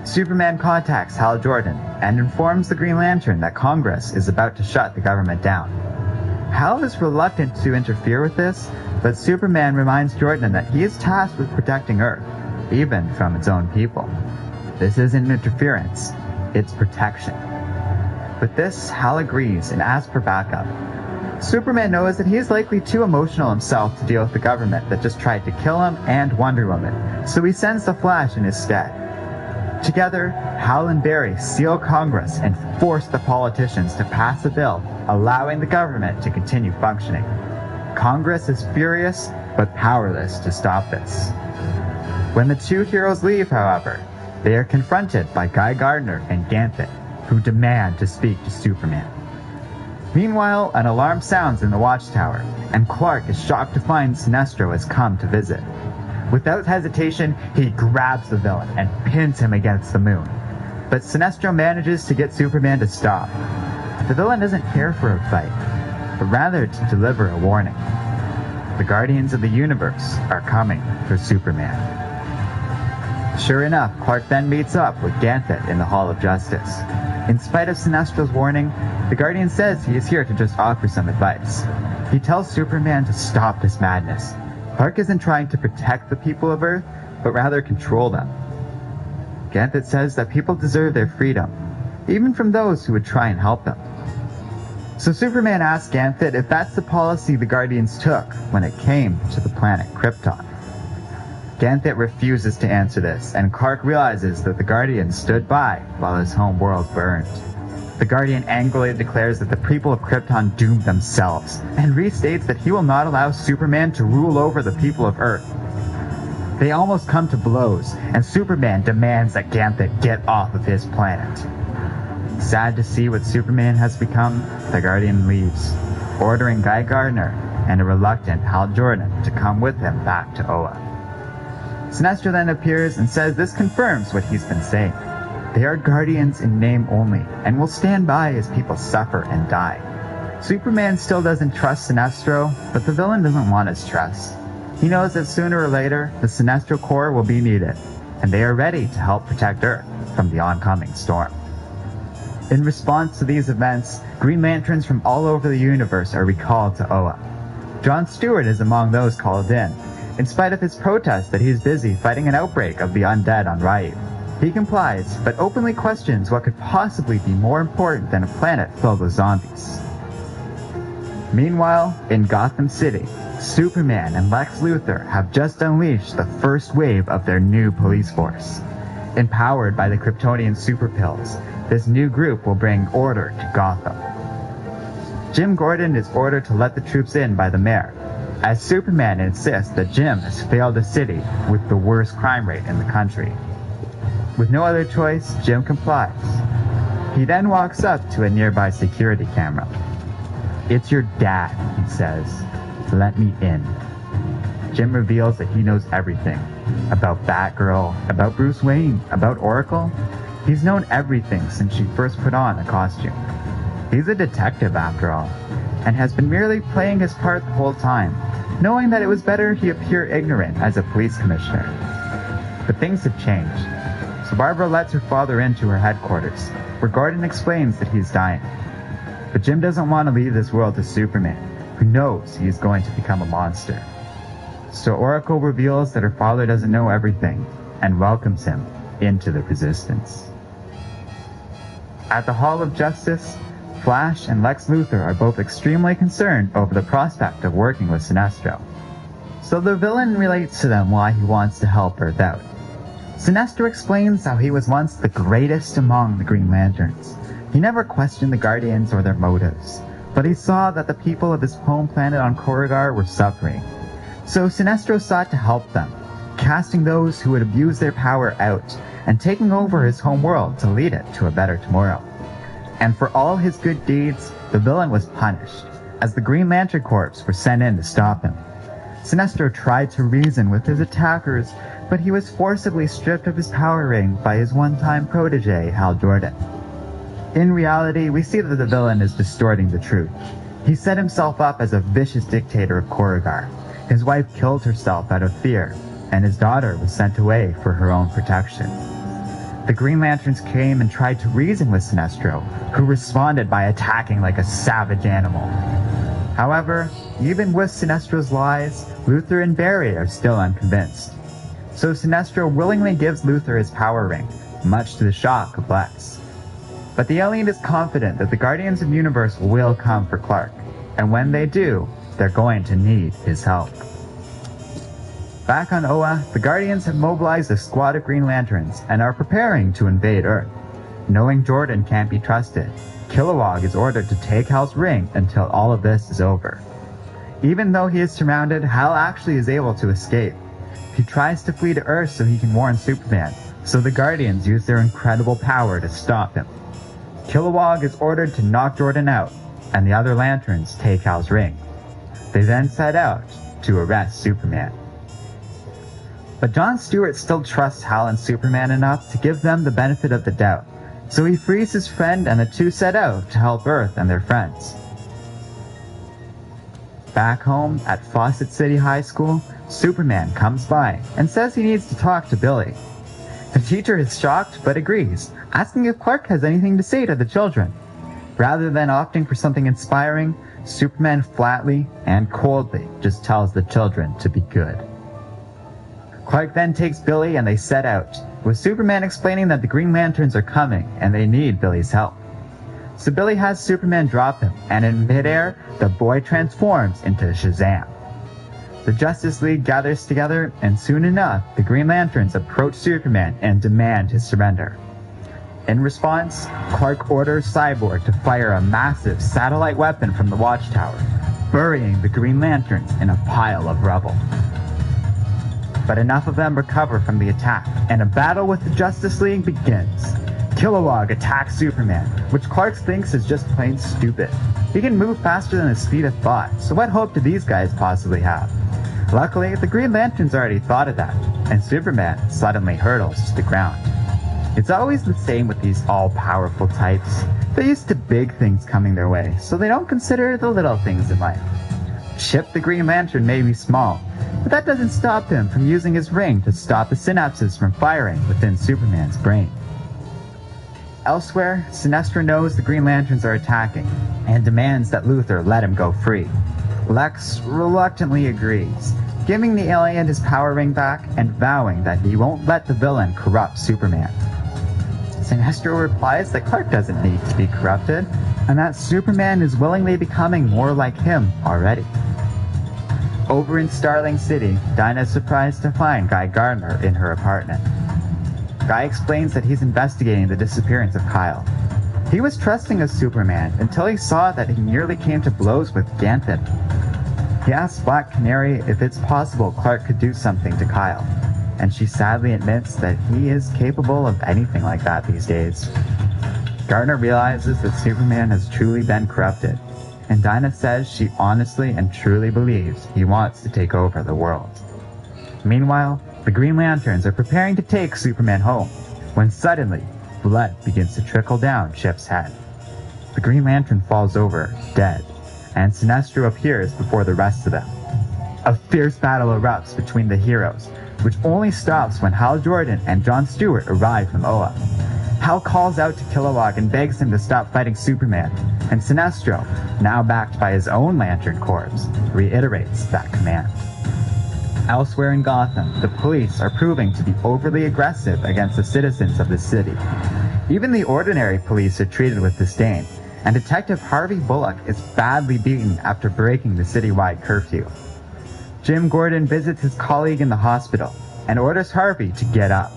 Superman contacts Hal Jordan and informs the Green Lantern that Congress is about to shut the government down. Hal is reluctant to interfere with this, but Superman reminds Jordan that he is tasked with protecting Earth, even from its own people. This isn't interference, it's protection. With this, Hal agrees and asks for backup. Superman knows that he is likely too emotional himself to deal with the government that just tried to kill him and Wonder Woman, so he sends the Flash in his stead. Together, Hal and Barry seal Congress and force the politicians to pass a bill allowing the government to continue functioning. Congress is furious, but powerless to stop this. When the two heroes leave, however, they are confronted by Guy Gardner and Ganthet, who demand to speak to Superman. Meanwhile, an alarm sounds in the watchtower, and Clark is shocked to find Sinestro has come to visit. Without hesitation, he grabs the villain and pins him against the moon. But Sinestro manages to get Superman to stop. The villain doesn't care for a fight, but rather to deliver a warning. The Guardians of the Universe are coming for Superman. Sure enough, Clark then meets up with Ganthet in the Hall of Justice. In spite of Sinestro's warning, the Guardian says he is here to just offer some advice. He tells Superman to stop this madness. Clark isn't trying to protect the people of Earth, but rather control them. Ganthet says that people deserve their freedom, even from those who would try and help them. So Superman asks Ganthet if that's the policy the Guardians took when it came to the planet Krypton. Ganthet refuses to answer this, and Clark realizes that the Guardians stood by while his home world burned. The Guardian angrily declares that the people of Krypton doomed themselves, and restates that he will not allow Superman to rule over the people of Earth. They almost come to blows, and Superman demands that Ganthet get off of his planet. Sad to see what Superman has become, the Guardian leaves, ordering Guy Gardner and a reluctant Hal Jordan to come with him back to Oa. Sinestro then appears and says this confirms what he's been saying. They are Guardians in name only, and will stand by as people suffer and die. Superman still doesn't trust Sinestro, but the villain doesn't want his trust. He knows that sooner or later, the Sinestro Corps will be needed, and they are ready to help protect Earth from the oncoming storm. In response to these events, Green Lanterns from all over the universe are recalled to Oa. John Stewart is among those called in spite of his protest that he is busy fighting an outbreak of the undead on Ryuk. He complies, but openly questions what could possibly be more important than a planet filled with zombies. Meanwhile, in Gotham City, Superman and Lex Luthor have just unleashed the first wave of their new police force. Empowered by the Kryptonian super pills, this new group will bring order to Gotham. Jim Gordon is ordered to let the troops in by the mayor, as Superman insists that Jim has failed a city with the worst crime rate in the country. With no other choice, Jim complies. He then walks up to a nearby security camera. "It's your dad," he says. "Let me in." Jim reveals that he knows everything. About Batgirl, about Bruce Wayne, about Oracle. He's known everything since she first put on a costume. He's a detective after all, and has been merely playing his part the whole time, knowing that it was better he appear ignorant as a police commissioner. But things have changed, so Barbara lets her father into her headquarters, where Gordon explains that he's dying. But Jim doesn't want to leave this world to Superman, who knows he is going to become a monster. So Oracle reveals that her father doesn't know everything, and welcomes him into the Resistance. At the Hall of Justice, Flash and Lex Luthor are both extremely concerned over the prospect of working with Sinestro. So the villain relates to them why he wants to help Earth out. Sinestro explains how he was once the greatest among the Green Lanterns. He never questioned the Guardians or their motives, but he saw that the people of his home planet on Korrigar were suffering. So Sinestro sought to help them, casting those who would abuse their power out and taking over his home world to lead it to a better tomorrow. And for all his good deeds, the villain was punished, as the Green Lantern Corps were sent in to stop him. Sinestro tried to reason with his attackers, but he was forcibly stripped of his power ring by his one-time protege, Hal Jordan. In reality, we see that the villain is distorting the truth. He set himself up as a vicious dictator of Korugar. His wife killed herself out of fear, and his daughter was sent away for her own protection. The Green Lanterns came and tried to reason with Sinestro, who responded by attacking like a savage animal. However, even with Sinestro's lies, Luthor and Barry are still unconvinced. So Sinestro willingly gives Luthor his power ring, much to the shock of Lex. But the alien is confident that the Guardians of the Universe will come for Clark, and when they do, they're going to need his help. Back on Oa, the Guardians have mobilized a squad of Green Lanterns and are preparing to invade Earth. Knowing Jordan can't be trusted, Kilowog is ordered to take Hal's ring until all of this is over. Even though he is surrounded, Hal actually is able to escape. He tries to flee to Earth so he can warn Superman, so the Guardians use their incredible power to stop him. Kilowog is ordered to knock Jordan out, and the other Lanterns take Hal's ring. They then set out to arrest Superman. But John Stewart still trusts Hal and Superman enough to give them the benefit of the doubt, so he frees his friend and the two set out to help Earth and their friends. Back home at Fawcett City High School, Superman comes by and says he needs to talk to Billy. The teacher is shocked but agrees, asking if Clark has anything to say to the children. Rather than opting for something inspiring, Superman flatly and coldly just tells the children to be good. Clark then takes Billy and they set out, with Superman explaining that the Green Lanterns are coming and they need Billy's help. So Billy has Superman drop him, and in midair, the boy transforms into Shazam. The Justice League gathers together, and soon enough, the Green Lanterns approach Superman and demand his surrender. In response, Clark orders Cyborg to fire a massive satellite weapon from the Watchtower, burying the Green Lanterns in a pile of rubble. But enough of them recover from the attack, and a battle with the Justice League begins. Kilowog attacks Superman, which Clark thinks is just plain stupid. He can move faster than the speed of thought, so what hope do these guys possibly have? Luckily, the Green Lanterns already thought of that, and Superman suddenly hurtles to the ground. It's always the same with these all-powerful types. They're used to big things coming their way, so they don't consider the little things in life. Chip the Green Lantern may be small, but that doesn't stop him from using his ring to stop the synapses from firing within Superman's brain. Elsewhere, Sinestro knows the Green Lanterns are attacking, and demands that Luthor let him go free. Lex reluctantly agrees, giving the alien his power ring back and vowing that he won't let the villain corrupt Superman. Sinestro replies that Clark doesn't need to be corrupted, and that Superman is willingly becoming more like him already. Over in Starling City, Dinah is surprised to find Guy Gardner in her apartment. Guy explains that he's investigating the disappearance of Kyle. He was trusting of Superman until he saw that he nearly came to blows with Ganthet. He asks Black Canary if it's possible Clark could do something to Kyle, and she sadly admits that he is capable of anything like that these days. Gardner realizes that Superman has truly been corrupted, and Dinah says she honestly and truly believes he wants to take over the world. Meanwhile, the Green Lanterns are preparing to take Superman home, when suddenly, blood begins to trickle down Chip's head. The Green Lantern falls over, dead, and Sinestro appears before the rest of them. A fierce battle erupts between the heroes, which only stops when Hal Jordan and John Stewart arrive from Oa. Hal calls out to Kilowog and begs him to stop fighting Superman, and Sinestro, now backed by his own Lantern Corps, reiterates that command. Elsewhere in Gotham, the police are proving to be overly aggressive against the citizens of the city. Even the ordinary police are treated with disdain, and Detective Harvey Bullock is badly beaten after breaking the citywide curfew. Jim Gordon visits his colleague in the hospital and orders Harvey to get up.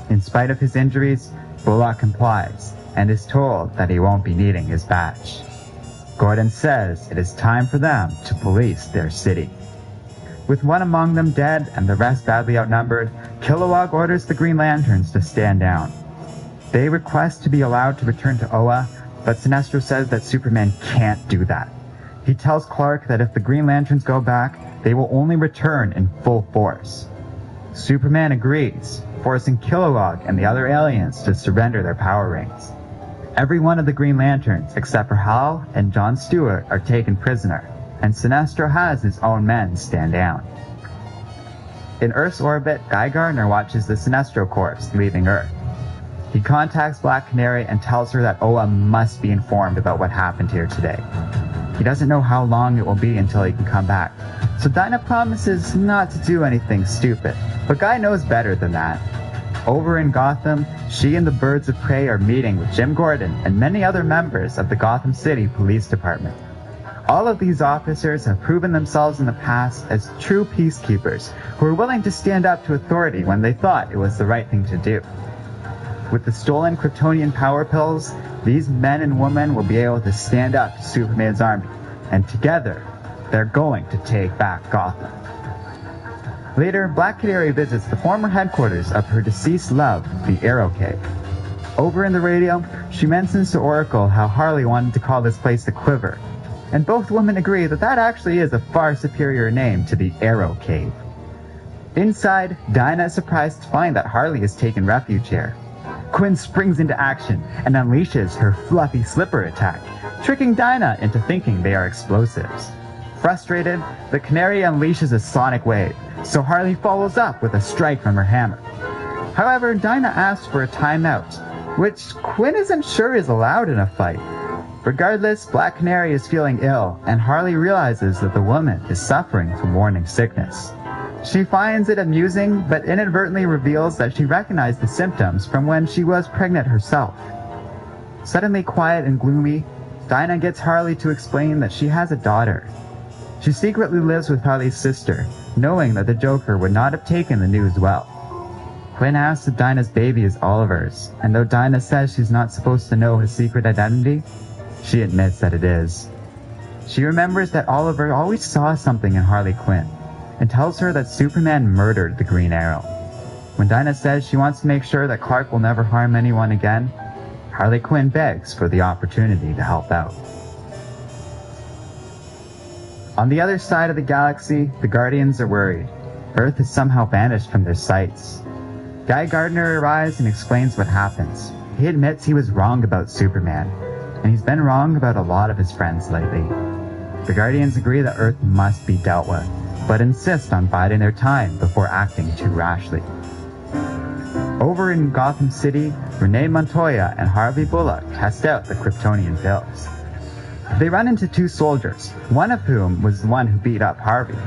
In spite of his injuries, Bullock complies and is told that he won't be needing his badge. Gordon says it is time for them to police their city. With one among them dead and the rest badly outnumbered, Kilowog orders the Green Lanterns to stand down. They request to be allowed to return to Oa, but Sinestro says that Superman can't do that. He tells Clark that if the Green Lanterns go back, they will only return in full force. Superman agrees, forcing Kilowog and the other aliens to surrender their power rings. Every one of the Green Lanterns, except for Hal and John Stewart, are taken prisoner, and Sinestro has his own men stand down. In Earth's orbit, Guy Gardner watches the Sinestro Corps leaving Earth. He contacts Black Canary and tells her that Oa must be informed about what happened here today. He doesn't know how long it will be until he can come back, so Dinah promises not to do anything stupid, but Guy knows better than that. Over in Gotham, she and the Birds of Prey are meeting with Jim Gordon and many other members of the Gotham City Police Department. All of these officers have proven themselves in the past as true peacekeepers who are willing to stand up to authority when they thought it was the right thing to do. With the stolen Kryptonian power pills, these men and women will be able to stand up to Superman's army, and together, they're going to take back Gotham. Later, Black Canary visits the former headquarters of her deceased love, the Arrow Cave. Over in the radio, she mentions to Oracle how Harley wanted to call this place the Quiver, and both women agree that that actually is a far superior name to the Arrow Cave. Inside, Dinah is surprised to find that Harley has taken refuge here. Quinn springs into action and unleashes her fluffy slipper attack, tricking Dinah into thinking they are explosives. Frustrated, the Canary unleashes a sonic wave, so Harley follows up with a strike from her hammer. However, Dinah asks for a timeout, which Quinn isn't sure is allowed in a fight. Regardless, Black Canary is feeling ill, and Harley realizes that the woman is suffering from morning sickness. She finds it amusing, but inadvertently reveals that she recognized the symptoms from when she was pregnant herself. Suddenly quiet and gloomy, Dinah gets Harley to explain that she has a daughter. She secretly lives with Harley's sister, knowing that the Joker would not have taken the news well. Quinn asks if Dinah's baby is Oliver's, and though Dinah says she's not supposed to know his secret identity, she admits that it is. She remembers that Oliver always saw something in Harley Quinn, and tells her that Superman murdered the Green Arrow. When Dinah says she wants to make sure that Clark will never harm anyone again, Harley Quinn begs for the opportunity to help out. On the other side of the galaxy, the Guardians are worried. Earth has somehow vanished from their sights. Guy Gardner arrives and explains what happens. He admits he was wrong about Superman, and he's been wrong about a lot of his friends lately. The Guardians agree that Earth must be dealt with, but insist on biding their time before acting too rashly. Over in Gotham City, Renee Montoya and Harvey Bullock test out the Kryptonian pills. They run into two soldiers, one of whom was the one who beat up Harvey,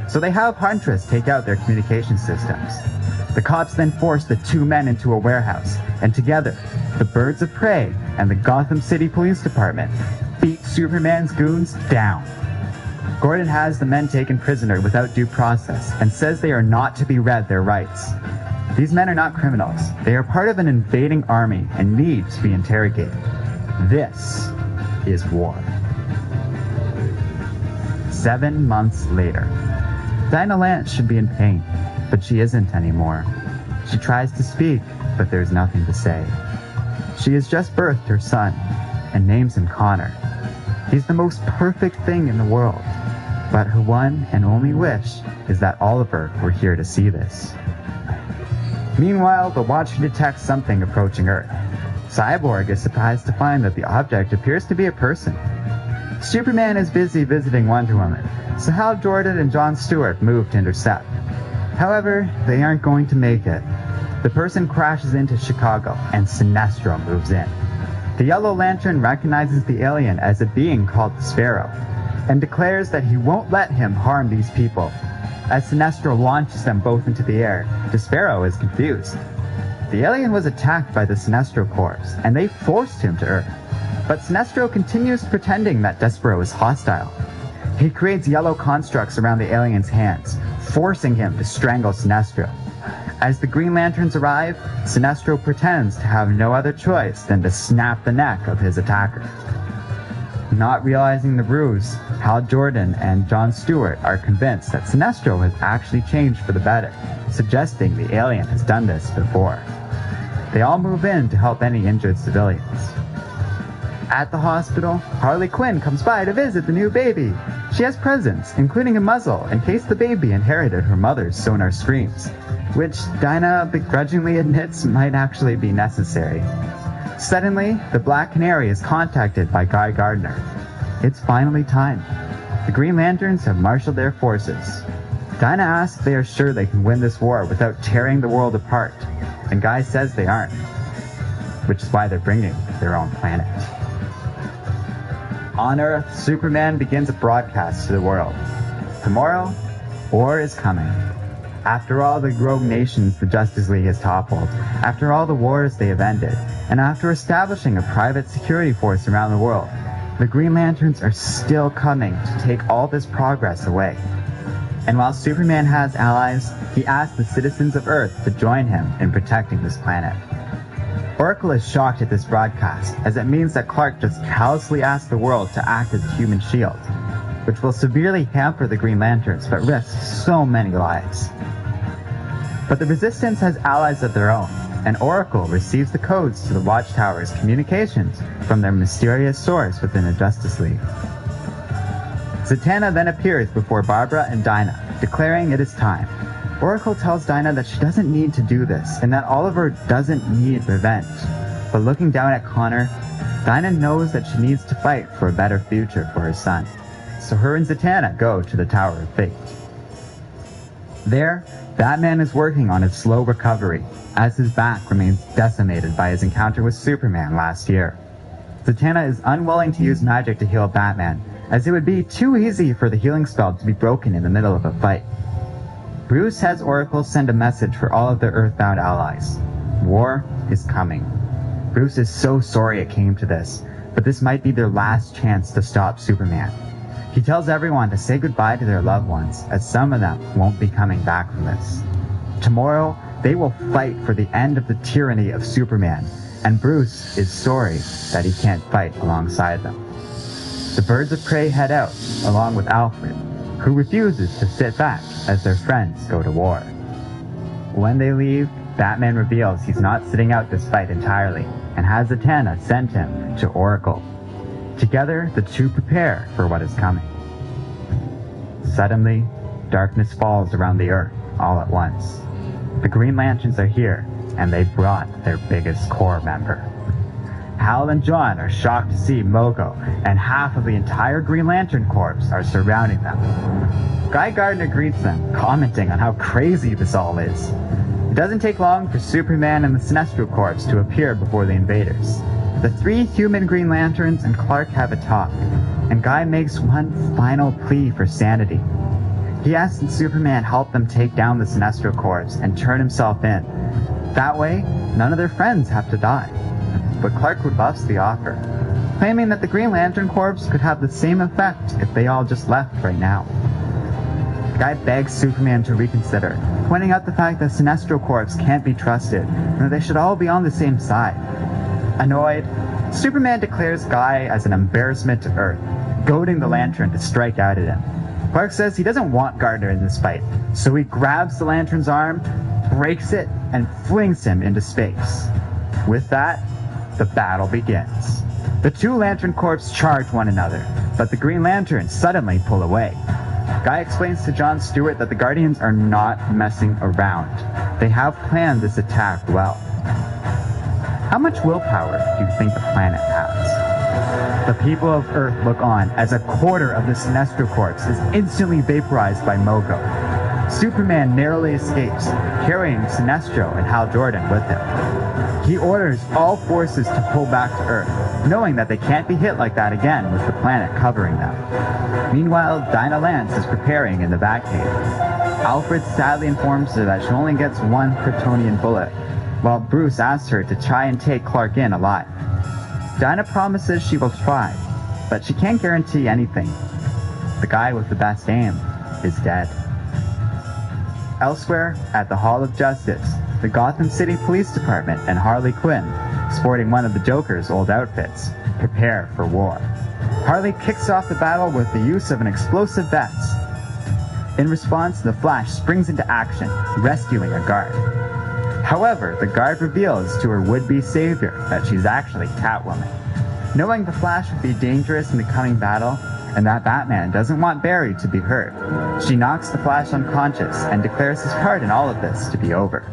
so they have Huntress take out their communication systems. The cops then force the two men into a warehouse, and together, the Birds of Prey and the Gotham City Police Department beat Superman's goons down. Gordon has the men taken prisoner without due process and says they are not to be read their rights. These men are not criminals. They are part of an invading army and need to be interrogated. This is war. 7 months later. Dinah Lance should be in pain, but she isn't anymore. She tries to speak, but there's nothing to say. She has just birthed her son and names him Connor. He's the most perfect thing in the world, but her one and only wish is that Oliver were here to see this. Meanwhile, the Watcher detects something approaching Earth. Cyborg is surprised to find that the object appears to be a person. Superman is busy visiting Wonder Woman, so Hal Jordan and John Stewart move to intercept. However, they aren't going to make it. The person crashes into Chicago, and Sinestro moves in. The Yellow Lantern recognizes the alien as a being called the Sparrow, and declares that he won't let him harm these people. As Sinestro launches them both into the air, Despero is confused. The alien was attacked by the Sinestro Corps, and they forced him to Earth. But Sinestro continues pretending that Despero is hostile. He creates yellow constructs around the alien's hands, forcing him to strangle Sinestro. As the Green Lanterns arrive, Sinestro pretends to have no other choice than to snap the neck of his attacker. Not realizing the ruse, Hal Jordan and Jon Stewart are convinced that Sinestro has actually changed for the better, suggesting the alien has done this before. They all move in to help any injured civilians. At the hospital, Harley Quinn comes by to visit the new baby. She has presents, including a muzzle, in case the baby inherited her mother's sonar screams, which Dinah begrudgingly admits might actually be necessary. Suddenly, the Black Canary is contacted by Guy Gardner. It's finally time. The Green Lanterns have marshaled their forces. Dinah asks if they are sure they can win this war without tearing the world apart, and Guy says they aren't, which is why they're bringing their own planet. On Earth, Superman begins a broadcast to the world. Tomorrow, war is coming. After all the rogue nations the Justice League has toppled, after all the wars they have ended, and after establishing a private security force around the world, the Green Lanterns are still coming to take all this progress away. And while Superman has allies, he asks the citizens of Earth to join him in protecting this planet. Oracle is shocked at this broadcast, as it means that Clark just callously asked the world to act as a human shield, which will severely hamper the Green Lanterns but risk so many lives. But the Resistance has allies of their own, and Oracle receives the codes to the Watchtower's communications from their mysterious source within the Justice League. Zatanna then appears before Barbara and Dinah, declaring it is time. Oracle tells Dinah that she doesn't need to do this, and that Oliver doesn't need revenge. But looking down at Connor, Dinah knows that she needs to fight for a better future for her son. So her and Zatanna go to the Tower of Fate. There, Batman is working on his slow recovery, as his back remains decimated by his encounter with Superman last year. Zatanna is unwilling to use magic to heal Batman, as it would be too easy for the healing spell to be broken in the middle of a fight. Bruce has Oracle send a message for all of their Earthbound allies. War is coming. Bruce is so sorry it came to this, but this might be their last chance to stop Superman. He tells everyone to say goodbye to their loved ones, as some of them won't be coming back from this. Tomorrow, they will fight for the end of the tyranny of Superman, and Bruce is sorry that he can't fight alongside them. The Birds of Prey head out, along with Alfred, who refuses to sit back as their friends go to war. When they leave, Batman reveals he's not sitting out this fight entirely, and has Zatanna send him to Oracle. Together, the two prepare for what is coming. Suddenly, darkness falls around the Earth all at once. The Green Lanterns are here, and they brought their biggest core member. Hal and John are shocked to see Mogo, and half of the entire Green Lantern Corps are surrounding them. Guy Gardner greets them, commenting on how crazy this all is. It doesn't take long for Superman and the Sinestro Corps to appear before the invaders. The three human Green Lanterns and Clark have a talk, and Guy makes one final plea for sanity. He asks that Superman help them take down the Sinestro Corps and turn himself in. That way, none of their friends have to die. But Clark rebuffs the offer, claiming that the Green Lantern Corps could have the same effect if they all just left right now. Guy begs Superman to reconsider, pointing out the fact that Sinestro Corps can't be trusted, and that they should all be on the same side. Annoyed, Superman declares Guy as an embarrassment to Earth, goading the Lantern to strike out at him. Clark says he doesn't want Gardner in this fight, so he grabs the Lantern's arm, breaks it, and flings him into space. With that, the battle begins. The two Lantern Corps charge one another, but the Green Lanterns suddenly pull away. Guy explains to Jon Stewart that the Guardians are not messing around. They have planned this attack well. How much willpower do you think the planet has? The people of Earth look on as a quarter of the Sinestro Corps is instantly vaporized by Mogo. Superman narrowly escapes, carrying Sinestro and Hal Jordan with him. He orders all forces to pull back to Earth, knowing that they can't be hit like that again with the planet covering them. Meanwhile, Dinah Lance is preparing in the Batcave. Alfred sadly informs her that she only gets one Kryptonian bullet, while Bruce asks her to try and take Clark in alive. Dinah promises she will try, but she can't guarantee anything. The guy with the best aim is dead. Elsewhere, at the Hall of Justice, the Gotham City Police Department and Harley Quinn, sporting one of the Joker's old outfits, prepare for war. Harley kicks off the battle with the use of an explosive vest. In response, the Flash springs into action, rescuing a guard. However, the guard reveals to her would-be savior that she's actually Catwoman. Knowing the Flash would be dangerous in the coming battle, and that Batman doesn't want Barry to be hurt, she knocks the Flash unconscious and declares his part in all of this to be over.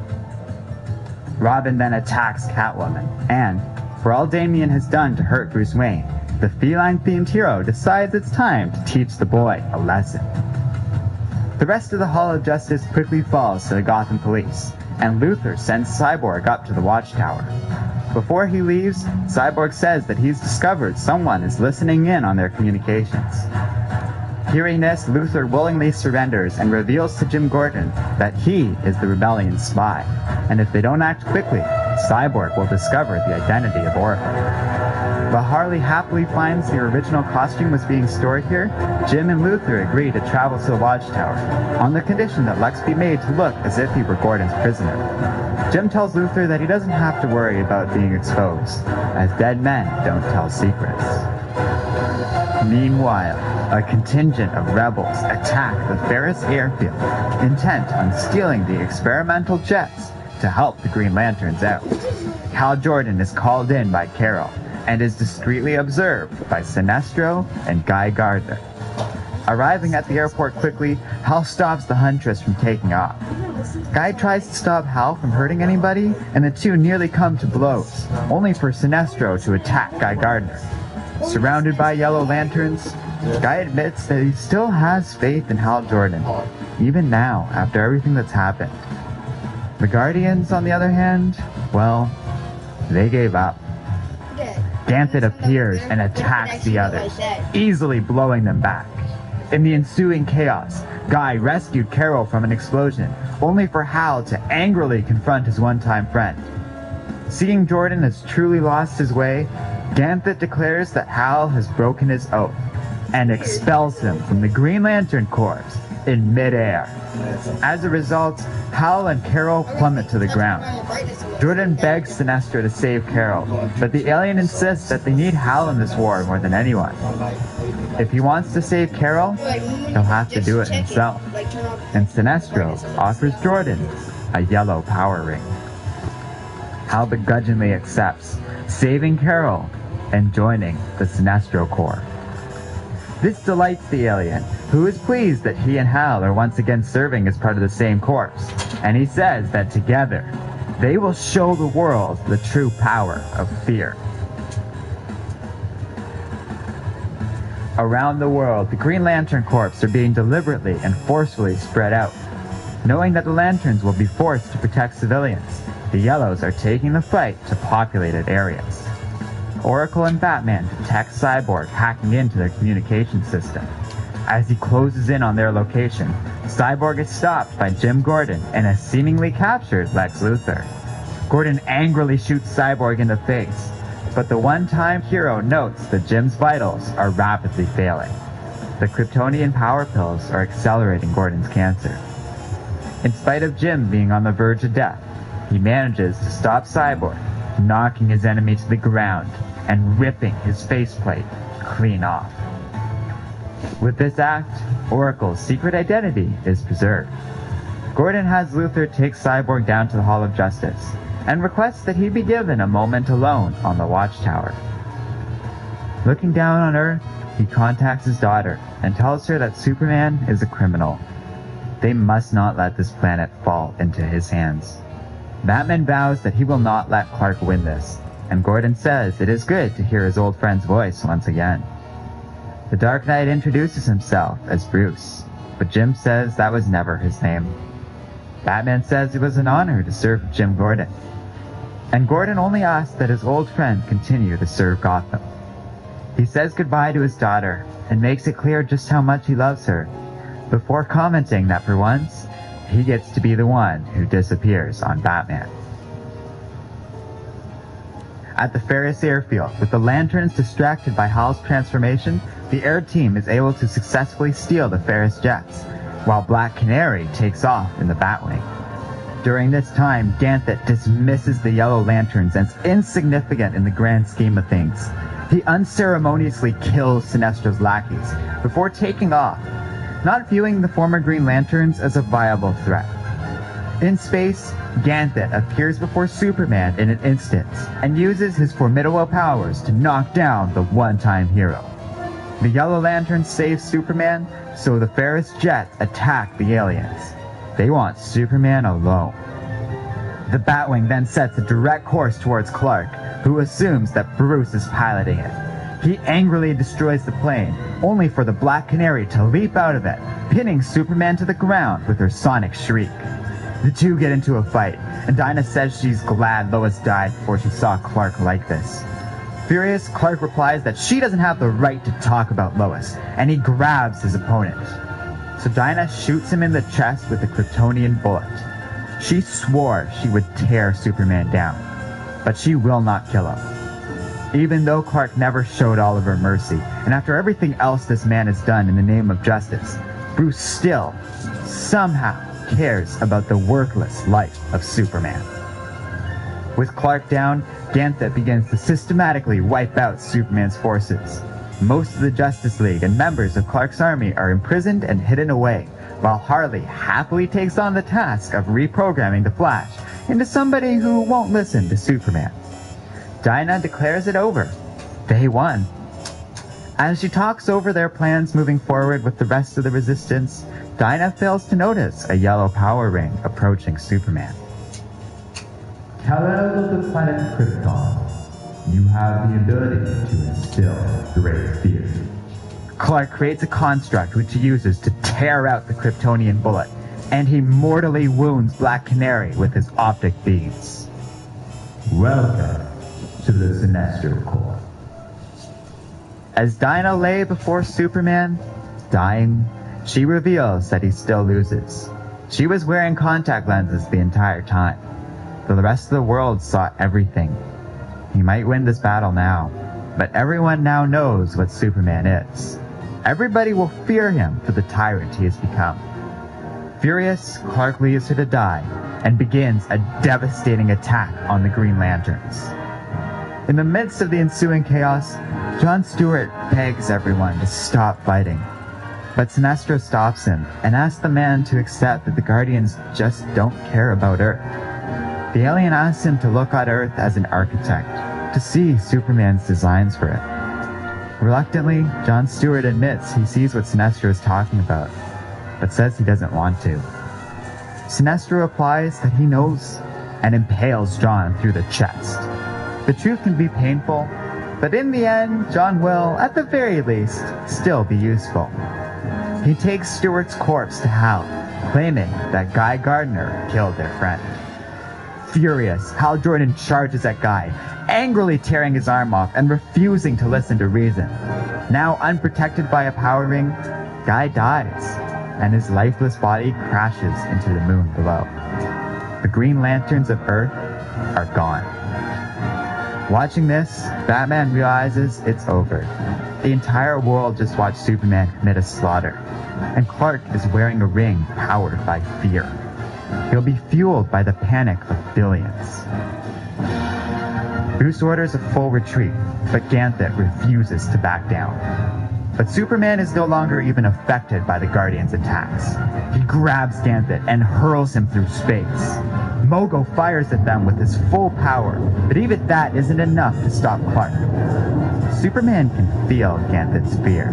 Robin then attacks Catwoman, and, for all Damian has done to hurt Bruce Wayne, the feline-themed hero decides it's time to teach the boy a lesson. The rest of the Hall of Justice quickly falls to the Gotham police, and Luthor sends Cyborg up to the Watchtower. Before he leaves, Cyborg says that he's discovered someone is listening in on their communications. Hearing this, Luthor willingly surrenders and reveals to Jim Gordon that he is the rebellion's spy, and if they don't act quickly, Cyborg will discover the identity of Oracle. While Harley happily finds the original costume was being stored here, Jim and Luthor agree to travel to the Watchtower, on the condition that Lex be made to look as if he were Gordon's prisoner. Jim tells Luthor that he doesn't have to worry about being exposed, as dead men don't tell secrets. Meanwhile, a contingent of rebels attack the Ferris airfield, intent on stealing the experimental jets to help the Green Lanterns out. Hal Jordan is called in by Carol, and is discreetly observed by Sinestro and Guy Gardner. Arriving at the airport quickly, Hal stops the Huntress from taking off. Guy tries to stop Hal from hurting anybody, and the two nearly come to blows, only for Sinestro to attack Guy Gardner. Surrounded by yellow lanterns, Guy admits that he still has faith in Hal Jordan, even now, after everything that's happened. The Guardians, on the other hand, well, they gave up. Ganthet appears and attacks the others, easily blowing them back. In the ensuing chaos, Guy rescued Carol from an explosion, only for Hal to angrily confront his one-time friend. Seeing Jordan has truly lost his way, Ganthet declares that Hal has broken his oath, and expels him from the Green Lantern Corps in mid-air. As a result, Hal and Carol plummet to the ground. Jordan begs Sinestro to save Carol, but the alien insists that they need Hal in this war more than anyone. If he wants to save Carol, he'll have to do it himself. And Sinestro offers Jordan a yellow power ring. Hal begrudgingly accepts, saving Carol and joining the Sinestro Corps. This delights the alien, who is pleased that he and Hal are once again serving as part of the same corps, and he says that together, they will show the world the true power of fear. Around the world, the Green Lantern Corps are being deliberately and forcefully spread out. Knowing that the Lanterns will be forced to protect civilians, the Yellows are taking the fight to populated areas. Oracle and Batman detect Cyborg hacking into their communication system. As he closes in on their location, Cyborg is stopped by Jim Gordon and has seemingly captured Lex Luthor. Gordon angrily shoots Cyborg in the face, but the one-time hero notes that Jim's vitals are rapidly failing. The Kryptonian power pills are accelerating Gordon's cancer. In spite of Jim being on the verge of death, he manages to stop Cyborg, knocking his enemy to the ground and ripping his faceplate clean off. With this act, Oracle's secret identity is preserved. Gordon has Luthor take Cyborg down to the Hall of Justice and requests that he be given a moment alone on the Watchtower. Looking down on Earth, he contacts his daughter and tells her that Superman is a criminal. They must not let this planet fall into his hands. Batman vows that he will not let Clark win this, and Gordon says it is good to hear his old friend's voice once again. The Dark Knight introduces himself as Bruce, but Jim says that was never his name. Batman says it was an honor to serve Jim Gordon, and Gordon only asks that his old friend continue to serve Gotham. He says goodbye to his daughter and makes it clear just how much he loves her, before commenting that for once, he gets to be the one who disappears on Batman. At the Ferris airfield, with the Lanterns distracted by Hal's transformation, the air team is able to successfully steal the Ferris jets, while Black Canary takes off in the Batwing. During this time, Ganthet dismisses the Yellow Lanterns as insignificant in the grand scheme of things, He unceremoniously kills Sinestro's lackeys before taking off, not viewing the former Green Lanterns as a viable threat. In space, Ganthet appears before Superman in an instant and uses his formidable powers to knock down the one-time hero. The Yellow Lanterns save Superman, so the Ferris Jets attack the aliens. They want Superman alone. The Batwing then sets a direct course towards Clark, who assumes that Bruce is piloting it. He angrily destroys the plane, only for the Black Canary to leap out of it, pinning Superman to the ground with her sonic shriek. The two get into a fight, and Dinah says she's glad Lois died before she saw Clark like this. Furious, Clark replies that she doesn't have the right to talk about Lois, and he grabs his opponent. So Dinah shoots him in the chest with a Kryptonian bullet. She swore she would tear Superman down, but she will not kill him. Even though Clark never showed Oliver mercy, and after everything else this man has done in the name of justice, Bruce still, somehow, cares about the worthless life of Superman. With Clark down, Ganthet begins to systematically wipe out Superman's forces. Most of the Justice League and members of Clark's army are imprisoned and hidden away, while Harley happily takes on the task of reprogramming the Flash into somebody who won't listen to Superman. Dinah declares it over. They won. As she talks over their plans moving forward with the rest of the Resistance, Dinah fails to notice a yellow power ring approaching Superman. Kal-El of the planet Krypton, you have the ability to instill great fear. Clark creates a construct which he uses to tear out the Kryptonian bullet, and he mortally wounds Black Canary with his optic beams. Welcome to the Sinestro Corps. As Dinah lay before Superman, dying, she reveals that he still loses. She was wearing contact lenses the entire time. The rest of the world saw everything. He might win this battle now, but everyone now knows what Superman is. Everybody will fear him for the tyrant he has become. Furious, Clark leaves her to die and begins a devastating attack on the Green Lanterns. In the midst of the ensuing chaos, John Stewart begs everyone to stop fighting. But Sinestro stops him and asks the man to accept that the Guardians just don't care about Earth. The alien asks him to look at Earth as an architect, to see Superman's designs for it. Reluctantly, John Stewart admits he sees what Sinestro is talking about, but says he doesn't want to. Sinestro replies that he knows and impales John through the chest. The truth can be painful, but in the end, John will, at the very least, still be useful. He takes Stewart's corpse to Hal, claiming that Guy Gardner killed their friend. Furious, Hal Jordan charges at Guy, angrily tearing his arm off and refusing to listen to reason. Now unprotected by a power ring, Guy dies, and his lifeless body crashes into the moon below. The Green Lanterns of Earth are gone. Watching this, Batman realizes it's over. The entire world just watched Superman commit a slaughter, and Clark is wearing a ring powered by fear. He'll be fueled by the panic of billions. Bruce orders a full retreat, but Ganthet refuses to back down. But Superman is no longer even affected by the Guardians' attacks. He grabs Ganthet and hurls him through space. Mogo fires at them with his full power, but even that isn't enough to stop Clark. Superman can feel Ganthet's fear.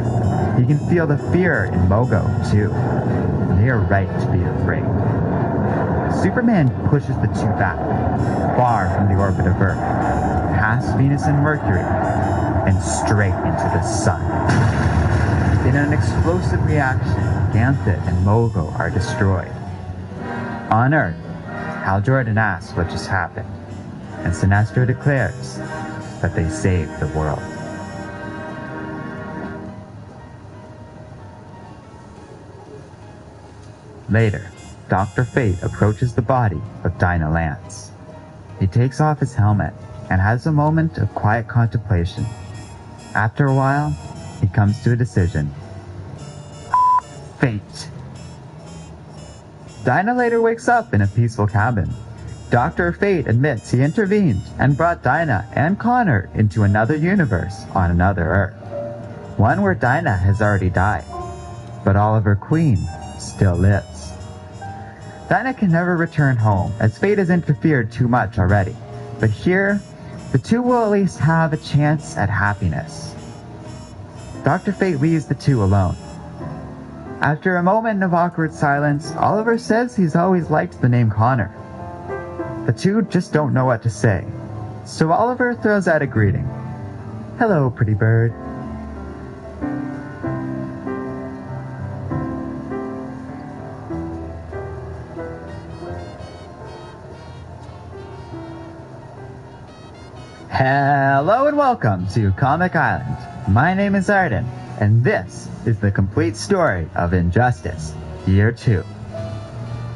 He can feel the fear in Mogo, too. They are right to be afraid. Superman pushes the two back, far from the orbit of Earth, past Venus and Mercury, and straight into the sun. In an explosive reaction, Ganthet and Mogo are destroyed. On Earth, Hal Jordan asks what just happened, and Sinestro declares that they saved the world. Later, Dr. Fate approaches the body of Dinah Lance. He takes off his helmet and has a moment of quiet contemplation. After a while, he comes to a decision. Fate. Dinah later wakes up in a peaceful cabin. Dr. Fate admits he intervened and brought Dinah and Connor into another universe on another Earth. One where Dinah has already died, but Oliver Queen still lives. Dinah can never return home, as Fate has interfered too much already. But here, the two will at least have a chance at happiness. Dr. Fate leaves the two alone. After a moment of awkward silence, Oliver says he's always liked the name Connor. The two just don't know what to say, so Oliver throws out a greeting. "Hello, pretty bird." Hello and welcome to Comic Island. My name is Arden, and this is the complete story of Injustice, Year 2.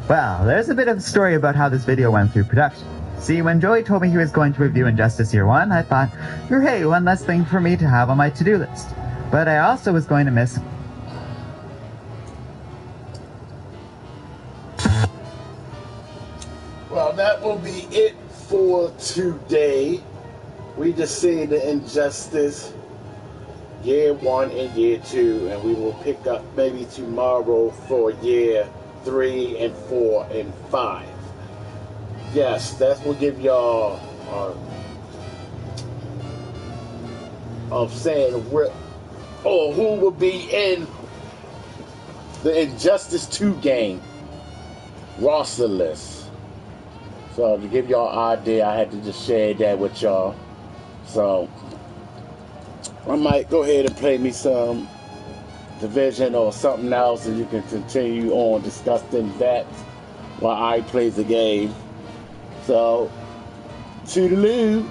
Well, there's a bit of a story about how this video went through production. See, when Joey told me he was going to review Injustice Year 1, I thought, hey, one less thing for me to have on my to-do list. But I also was going to miss... Well, that will be it for today. We just see the Injustice Year 1 and Year 2, and we will pick up maybe tomorrow for Year 3 and 4 and 5. Yes, that will give y'all of saying where or who will be in the Injustice 2 game roster list. So to give y'all an idea, I had to just share that with y'all. So I might go ahead and play me some Division or something else, and you can continue on discussing that while I play the game. So, toodaloo.